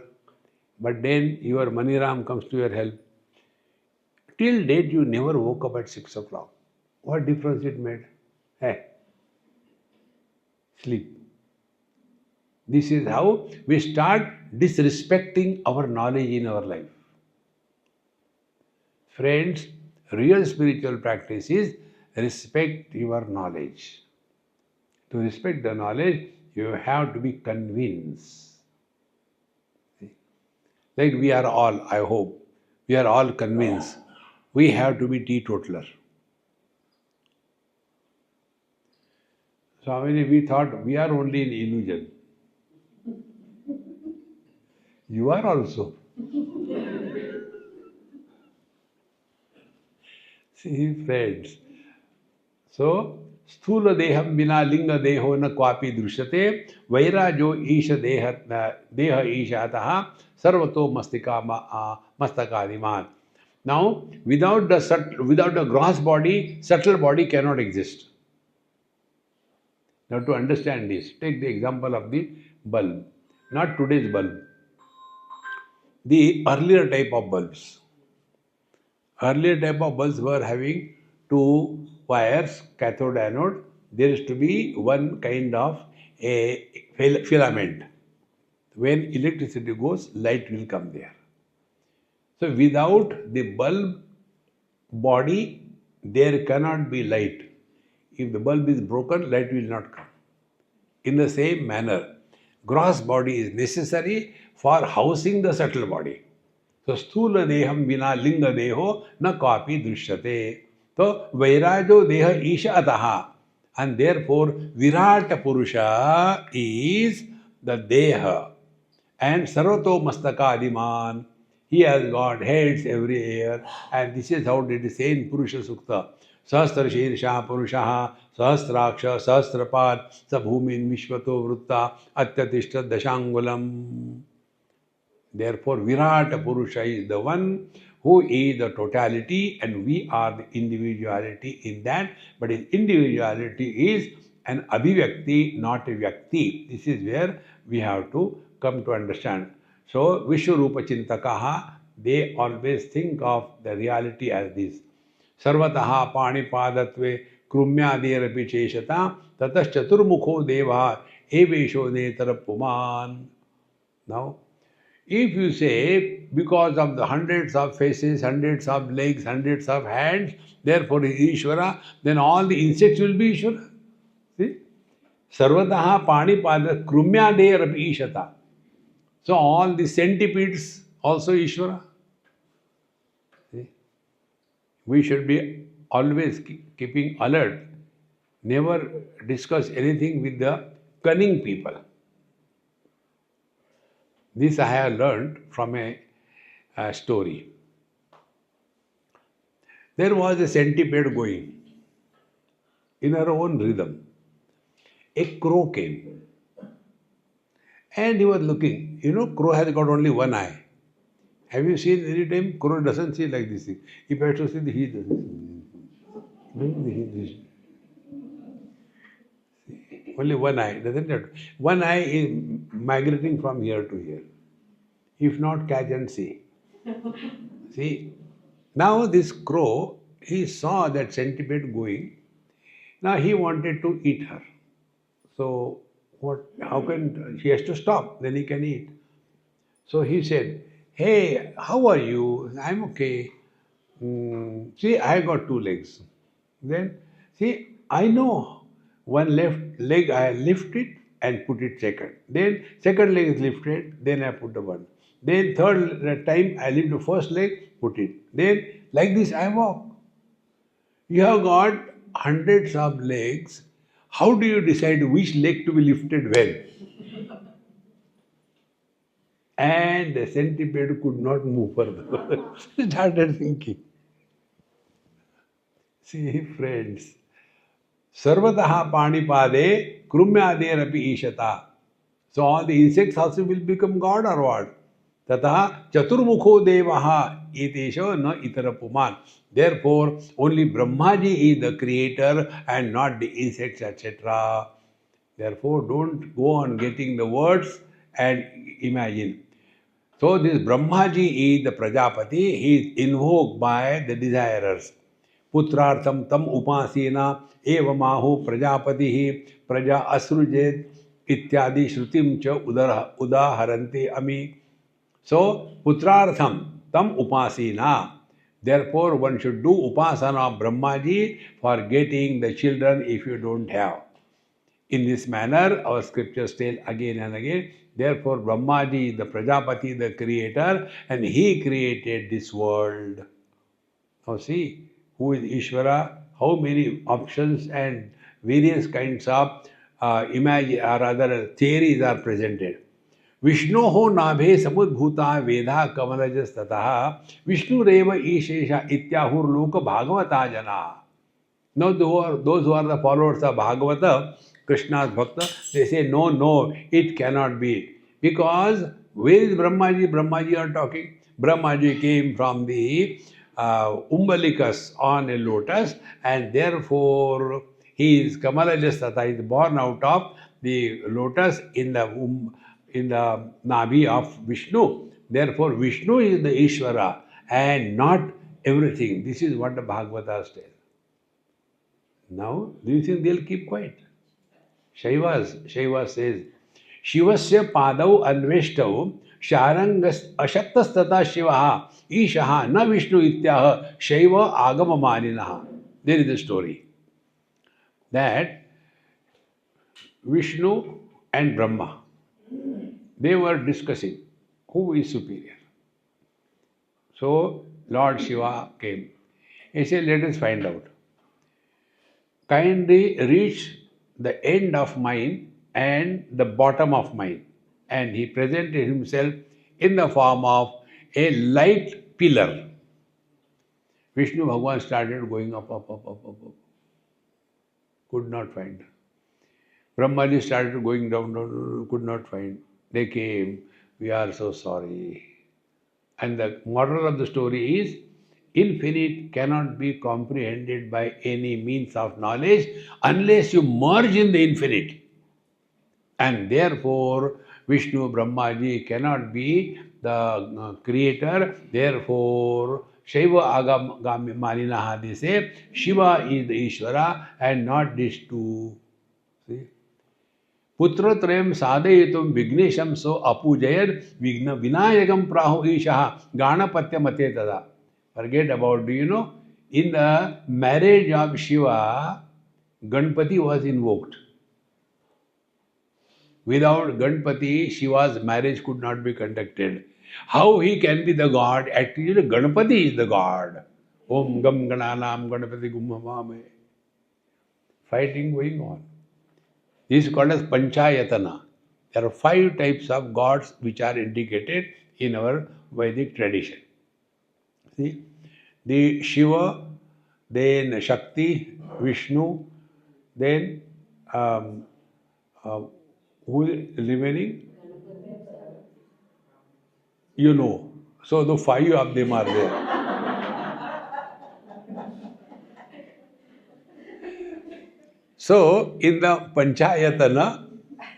[SPEAKER 1] But then your Maniram comes to your help. Till date you never woke up at 6 o'clock. What difference it made? Hey, sleep. This is how we start disrespecting our knowledge in our life. Friends, real spiritual practice is respect your knowledge. To respect the knowledge, you have to be convinced. Like we are all, I hope, we are all convinced we have to be teetotaler. So we thought we are only in illusion. You are also. See, friends. So, sthula deham vina linga deho na kwapi drishyate vairajo isha deha isha ataha sarvato mastakadiman. Now, without the gross body, subtle body cannot exist. Now, to understand this, take the example of the bulb. Not today's bulb. The earlier type of bulbs. Earlier type of bulbs were having two wires, cathode, anode. There is to be one kind of a filament. When electricity goes, light will come there. So without the bulb body, there cannot be light. If the bulb is broken, light will not come. In the same manner, gross body is necessary for housing the subtle body. So sthula deham vina linga deho na kapi drishyate. So vairajo deha isha ataha. And therefore Virata Purusha is the deha. And sarvato mastaka adiman. He has got heads everywhere. And this is how it is said in Purusha Sukta. Sahasra Shirsha Purushaha Sahasraksha Sahasrapad Sabhumin Vishvato Vrutta Atyatishta Dashangulam. Therefore, Virata Purusha is the one who is the totality and we are the individuality in that. But his individuality is an abhivyakti, not a vyakti. This is where we have to come to understand. So, Vishwarupa Chintakaha, they always think of the reality as this. Sarvataha Panipadatve Krumyadirapi Cheshata Tatas Chaturmukho Deva Evesho Netara Puman. Now, if you say, because of the hundreds of faces, hundreds of legs, hundreds of hands, therefore is Ishvara, then all the insects will be Ishvara. See? Sarvataha Panipada Krumyade Rapi Ishata. So all the centipedes also Ishvara. See? We should be always keeping alert. Never discuss anything with the cunning people. This I have learned from a story. There was a centipede going in her own rhythm. A crow came and he was looking. You know, crow has got only one eye. Have you seen any time crow doesn't see like this thing? If I have to see the he doesn't. Only one eye, doesn't it? One eye is migrating from here to here. If not, catch and see. See, now this crow, he saw that centipede going. Now he wanted to eat her. So, how can, he has to stop, then he can eat. So he said, hey, how are you? I'm okay. See, I got two legs. Then, see, I know one left leg I lift it and put it second. Then second leg is lifted, then I put the one. Then third time I lift the first leg, put it. Then like this I walk. You have got hundreds of legs. How do you decide which leg to be lifted when? And the centipede could not move further. Started thinking. See, friends, Sarvataha Panipade Krumyaderapi Ishata. So all the insects also will become God or what? Tataha Chaturmukho Devaha Itisho na Itarapuman. Therefore, only Brahmaji is the creator and not the insects, etc. Therefore, don't go on getting the words and imagine. So this Brahmaji is the Prajapati, he is invoked by the desirers. Putrartham tam upasena evamaho prajapatihi praja asrujet ityadi shrutim cha udaharante ami. So putrartham tam upasena. Therefore one should do upasana of Brahmaji for getting the children if you don't have. In this manner, our scriptures tell again and again, therefore Brahmaji is the Prajapati, the creator, and he created this world. Now see, who is Ishvara, how many options and various kinds of theories are presented. Vishnoho nabhe samudbhuta vedha kamalajastataha Vishnureva ishesha ityahur loka bhagavata jana. Now those who are the followers of Bhagavata, Krishna's Bhakta, they say no, it cannot be. Because where is Brahmaji? Brahmaji are talking. Brahmaji came from the umbilicus on a lotus, and therefore he is Kamalajastata, is born out of the lotus in the Nabi of Vishnu. Therefore Vishnu is the Ishvara and not everything. This is what the Bhagavatas tell. Now, do you think they'll keep quiet? Shaiva says, Shivasya padau anveshtau sharangas ashaktastata shivaha ishaha na Vishnu ityaha Shaiva agama maninaha. There is a story that Vishnu and Brahma, they were discussing who is superior. So, Lord Shiva came. He said, let us find out. Kindly reach the end of mine and the bottom of mine. And he presented himself in the form of a light pillar. Vishnu Bhagavan started going up. Could not find. Brahmaji started going down, could not find. They came, we are so sorry. And the moral of the story is, infinite cannot be comprehended by any means of knowledge unless you merge in the infinite. And therefore, Vishnu, Brahmaji cannot be the creator. Therefore, Shaiva Agam Maninaha, they say, Shiva is the Ishvara and not these two. See? Putratrayam sadhayitum vignesham so apujayad vigna vinayagam prahu ishaha ganapatya mate tada. Forget about, in the marriage of Shiva, Ganpati was invoked. Without Ganpati, Shiva's marriage could not be conducted. How he can be the God? Actually, Ganpati is the God. Om Gam Gananam Ganapati Gumhamame. Fighting going on. This is called as Panchayatana. There are 5 types of gods which are indicated in our Vedic tradition. See? The Shiva, then Shakti, Vishnu, then who is remaining? So the 5 of them are there. So in the Panchayatana,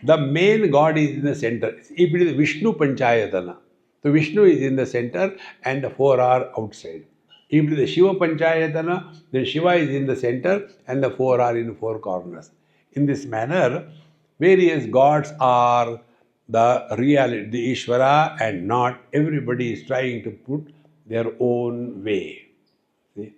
[SPEAKER 1] the main god is in the center. If it is Vishnu Panchayatana, so Vishnu is in the center and the 4 are outside. If it is the Shiva Panchayatana, then Shiva is in the center and the 4 are in 4 corners. In this manner, various gods are the reality, the Ishvara, and not everybody is trying to put their own way. See?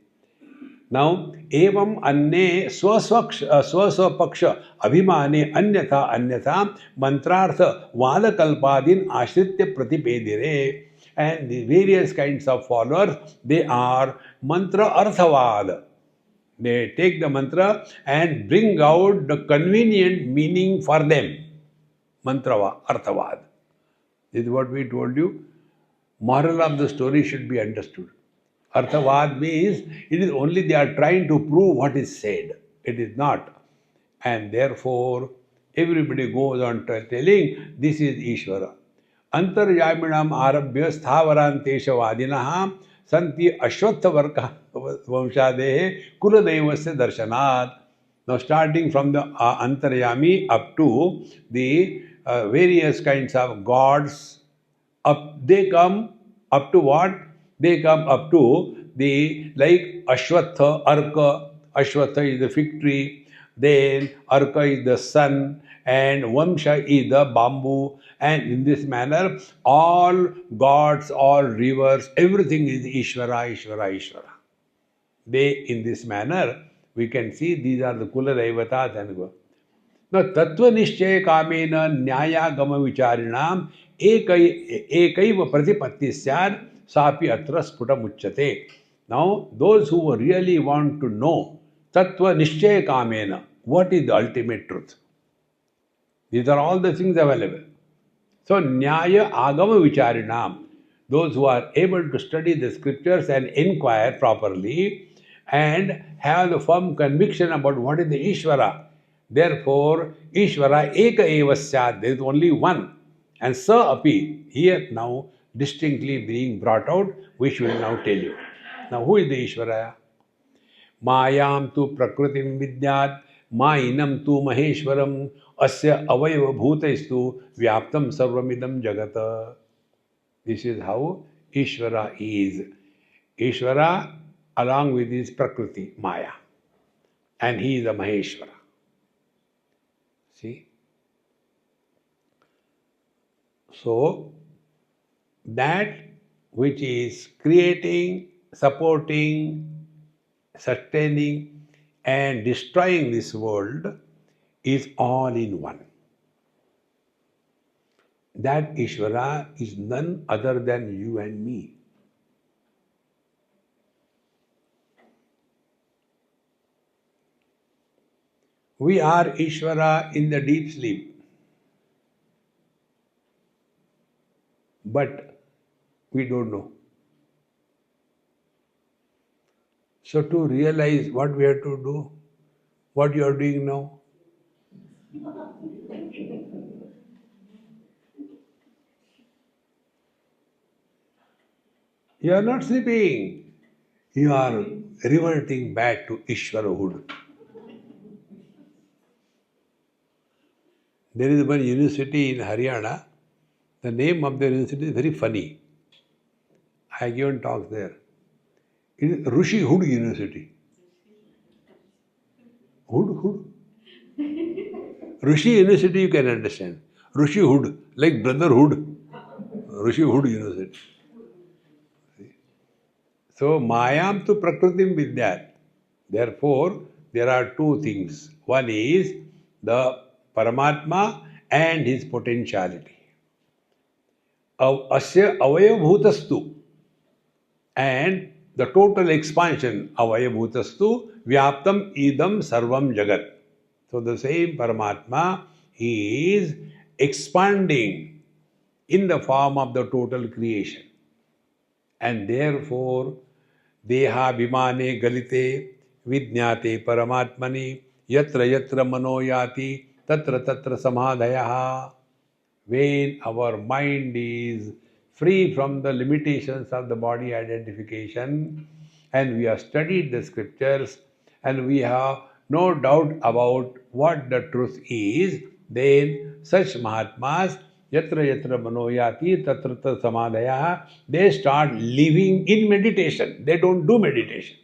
[SPEAKER 1] Now, evam anne swaswapaksha abhimane anyatha mantrartha vadakalpadin ashritya pratipedire. And the various kinds of followers, they are mantra arthavad. They take the mantra and bring out the convenient meaning for them. Mantra arthavad. This is what we told you. Moral of the story should be understood. Arthavad means it is only they are trying to prove what is said. It is not. And therefore, everybody goes on telling this is Ishvara. Antaryaminam arabhya sthavaranteshavadinah santi ashvathavarka vamshadehe kuladevasya darshanat. Now starting from the Antaryami up to the various kinds of gods, they come up to what? They come up to the like Ashwatha, Arka. Ashwatha is the fig tree, then Arka is the sun, and Vamsha is the bamboo. And in this manner, all gods, all rivers, everything is Ishvara, Ishvara, Ishvara. They, in this manner, we can see these are the Kula Daivatas and go. Now, Tattva Nishchaya Kamena Nyaya Gama Vicharinam Ekaiva Pratipatti Syad Sapi Atra Sputa Muchyate. Now, those who really want to know Tattva Nishchaya Kamena, what is the ultimate truth? These are all the things available. So, Nyaya Agama Vicharinam, those who are able to study the scriptures and inquire properly and have the firm conviction about what is the Ishvara. Therefore, Ishvara Eka Eva Syad, there is only one. And Sa Api, here now distinctly being brought out, which we will now tell you. Now, who is the Ishvara? Mayam tu prakritim vidyat, mainam tu maheshwaram, asya avayava bhutaistu vyaptam sarvamidam jagata. This is how Ishvara is. Ishvara along with his prakriti, Maya. And he is a Maheshwara. See? So, that which is creating, supporting, sustaining and destroying this world is all in one. That Ishvara is none other than you and me. We are Ishvara in the deep sleep. But we don't know. So to realize what we have to do, what you are doing now. You are not sleeping. You are reverting back to Ishvarahood. There is one university in Haryana. The name of the university is very funny. I have given talks there. It is Rishi Hood University. Hood? Rishi University you can understand. Rishi Hood, like Brotherhood. Rishi Hood University. So, Mayam tu Prakritim Vidyat. Therefore, there are two things. One is the Paramatma and his potentiality. Asya avayabhutastu, and the total expansion avayabhutastu vyaptam idam sarvam jagat. So the same Paramatma is expanding in the form of the total creation. And therefore, deha bhimane galite vidnyate paramatmani yatra yatra manoyati tatra tatra samadhayaha. When our mind is free from the limitations of the body identification and we have studied the scriptures and we have no doubt about what the truth is, then such Mahatmas, yatra yatra manoyati tatra tatra samadhaya, they start living in meditation. They don't do meditation.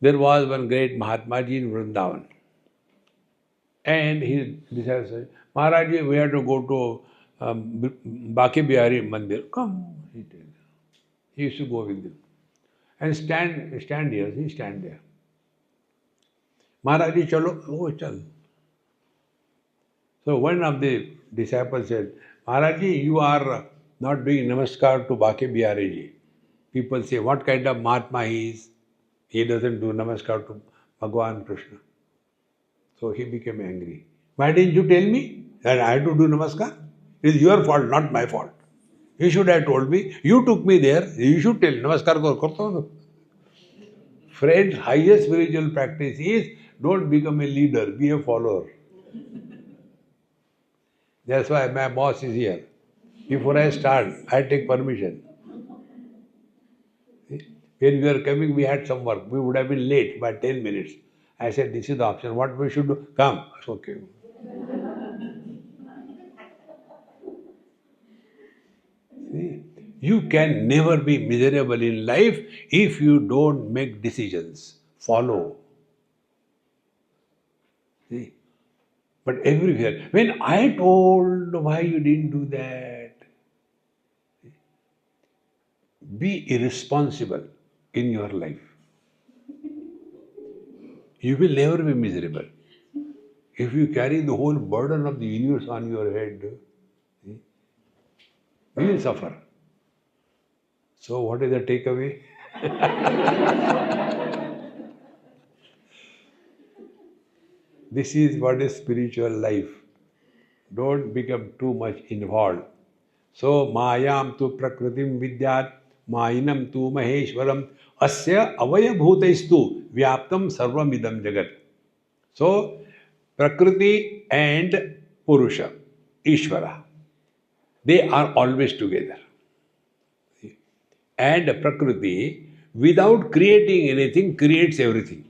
[SPEAKER 1] There was one great Mahatmaji in Vrindavan. And his disciples said, Maharaji, we have to go to Baki Bihari Mandir. Come, he said. He used to go with them. And stand here, he stand there. Maharaji, chalo, oh, chal. So one of the disciples said, Maharaji, you are not doing namaskar to Baki Bihari ji. People say, what kind of Mahatma he is? He doesn't do namaskar to Bhagavan Krishna. So he became angry. Why didn't you tell me that I have to do namaskar? It is your fault, not my fault. You should have told me. You took me there. You should tell namaskar karta hu. Friends, highest spiritual practice is don't become a leader, be a follower. That's why my boss is here. Before I start, I take permission. See? When we were coming, we had some work. We would have been late by 10 minutes. I said, this is the option. What we should do? Come. It's okay. See? You can never be miserable in life if you don't make decisions. Follow. See? But everywhere. When I told why you didn't do that, be irresponsible in your life. You will never be miserable. If you carry the whole burden of the universe on your head, you will suffer. So what is the takeaway? This is what is spiritual life. Don't become too much involved. So mayam tu prakritim vidyat mayinam tu maheshwaram asya avayabhutaistu vyaptam sarvamidam jagat. So Prakriti and Purusha, Ishvara, they are always together. And Prakriti, without creating anything, creates everything.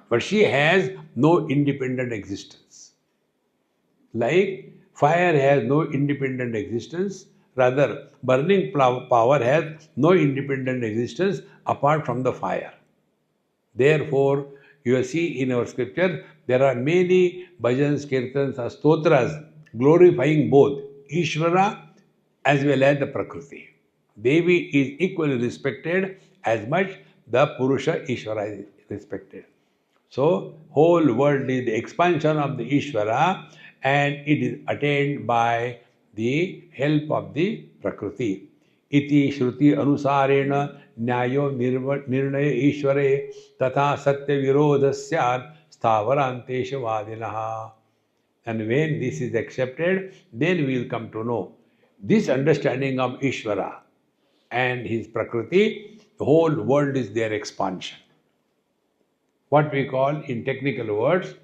[SPEAKER 1] But she has no independent existence. Like fire has no independent existence, rather, burning power has no independent existence apart from the fire. Therefore, you see in our scripture, there are many bhajans, kirtans, stotras glorifying both Ishvara as well as the Prakriti. Devi is equally respected as much the Purusha Ishvara is respected. So, whole world is the expansion of the Ishvara and it is attained by the help of the Prakriti. Iti Shruti Anusarena Nyayo Nirnaya Ishvare Tata Satya Virodhasyat Sthavarantesha Vadinaha. And when this is accepted, then we will come to know this understanding of Ishvara and his Prakriti, the whole world is their expansion. What we call in technical words,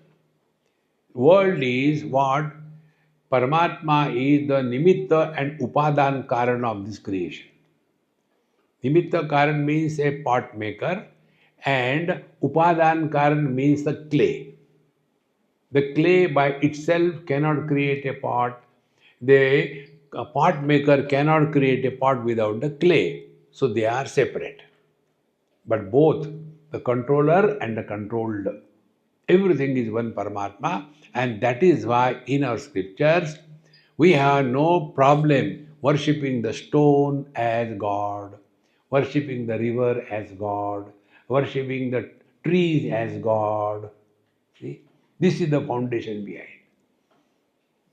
[SPEAKER 1] world is what Paramatma is the nimitta and upadan karan of this creation. Nimitta karan means a pot maker and upadan karan means the clay. The clay by itself cannot create a pot. The pot maker cannot create a pot without the clay. So they are separate. But both the controller and the controlled, everything is one Paramatma, and that is why in our scriptures we have no problem worshipping the stone as God, worshipping the river as God, worshipping the trees as God. See, this is the foundation behind.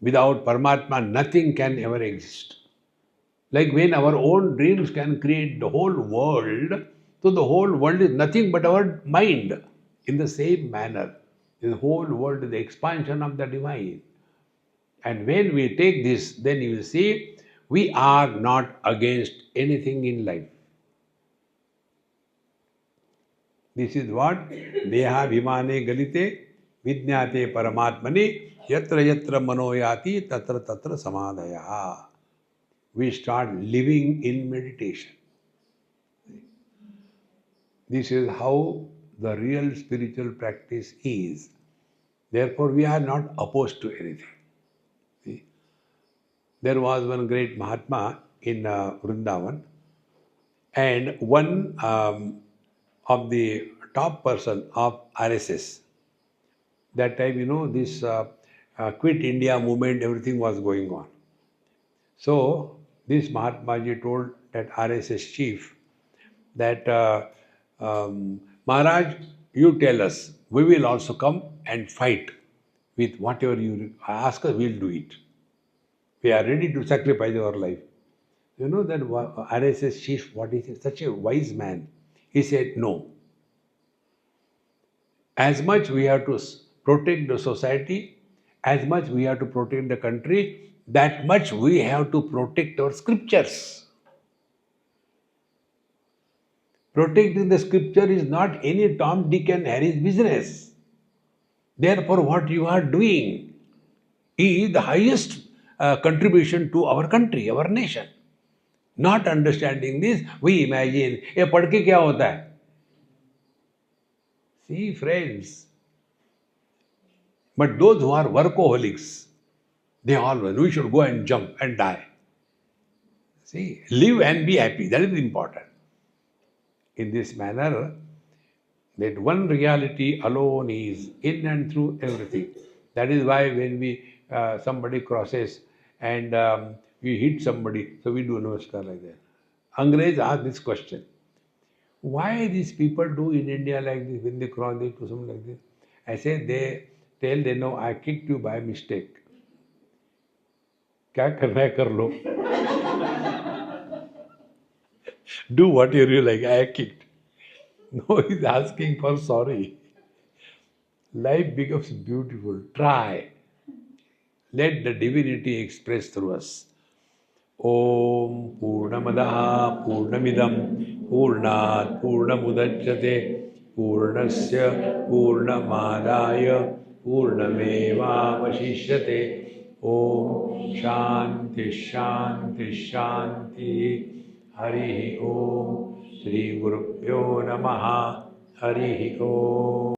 [SPEAKER 1] Without Paramatma, nothing can ever exist. Like when our own dreams can create the whole world, so the whole world is nothing but our mind. In the same manner, the whole world is the expansion of the divine. And when we take this, then you will see we are not against anything in life. This is what Deha Vimane Galite Vijnate Paramatmani Yatra Yatra Manoyati Tatra Tatra Samadhaya. We start living in meditation. This is how the real spiritual practice is. Therefore, we are not opposed to anything. See? There was one great Mahatma in Vrindavan, and one of the top person of RSS. That time, this Quit India movement, everything was going on. So, this Mahatmaji told that RSS chief that Maharaj, you tell us, we will also come and fight with whatever you ask us, we'll do it. We are ready to sacrifice our life. You know that RSS chief, what is such a wise man? He said, no. As much we have to protect the society, as much we have to protect the country, that much we have to protect our scriptures. Protecting the scripture is not any Tom, Dick and Harry's business. Therefore, what you are doing is the highest contribution to our country, our nation. Not understanding this, we imagine, ये पढ़ के क्या होता है? See, friends, but those who are workaholics, they always, we should go and jump and die. See, live and be happy, that is important. In this manner, that one reality alone is in and through everything. That is why when we somebody crosses and we hit somebody, so we do namaskar like that. Angrez asked this question: why these people do in India like this when they cross, they do something like this? I say they tell they know I kicked you by mistake. क्या करना है कर लो. Do what you really like. I kicked. No, he's asking for sorry. Life becomes beautiful. Try. Let the divinity express through us. Om Purnamadaha Purnamidam Purnat Purnamudachyate Purnasya Purnamadaya Purnamevavashishyate. Om Shanti Shanti Shanti. Hari Om Shri Gurubhyo Namaha. Hari Om.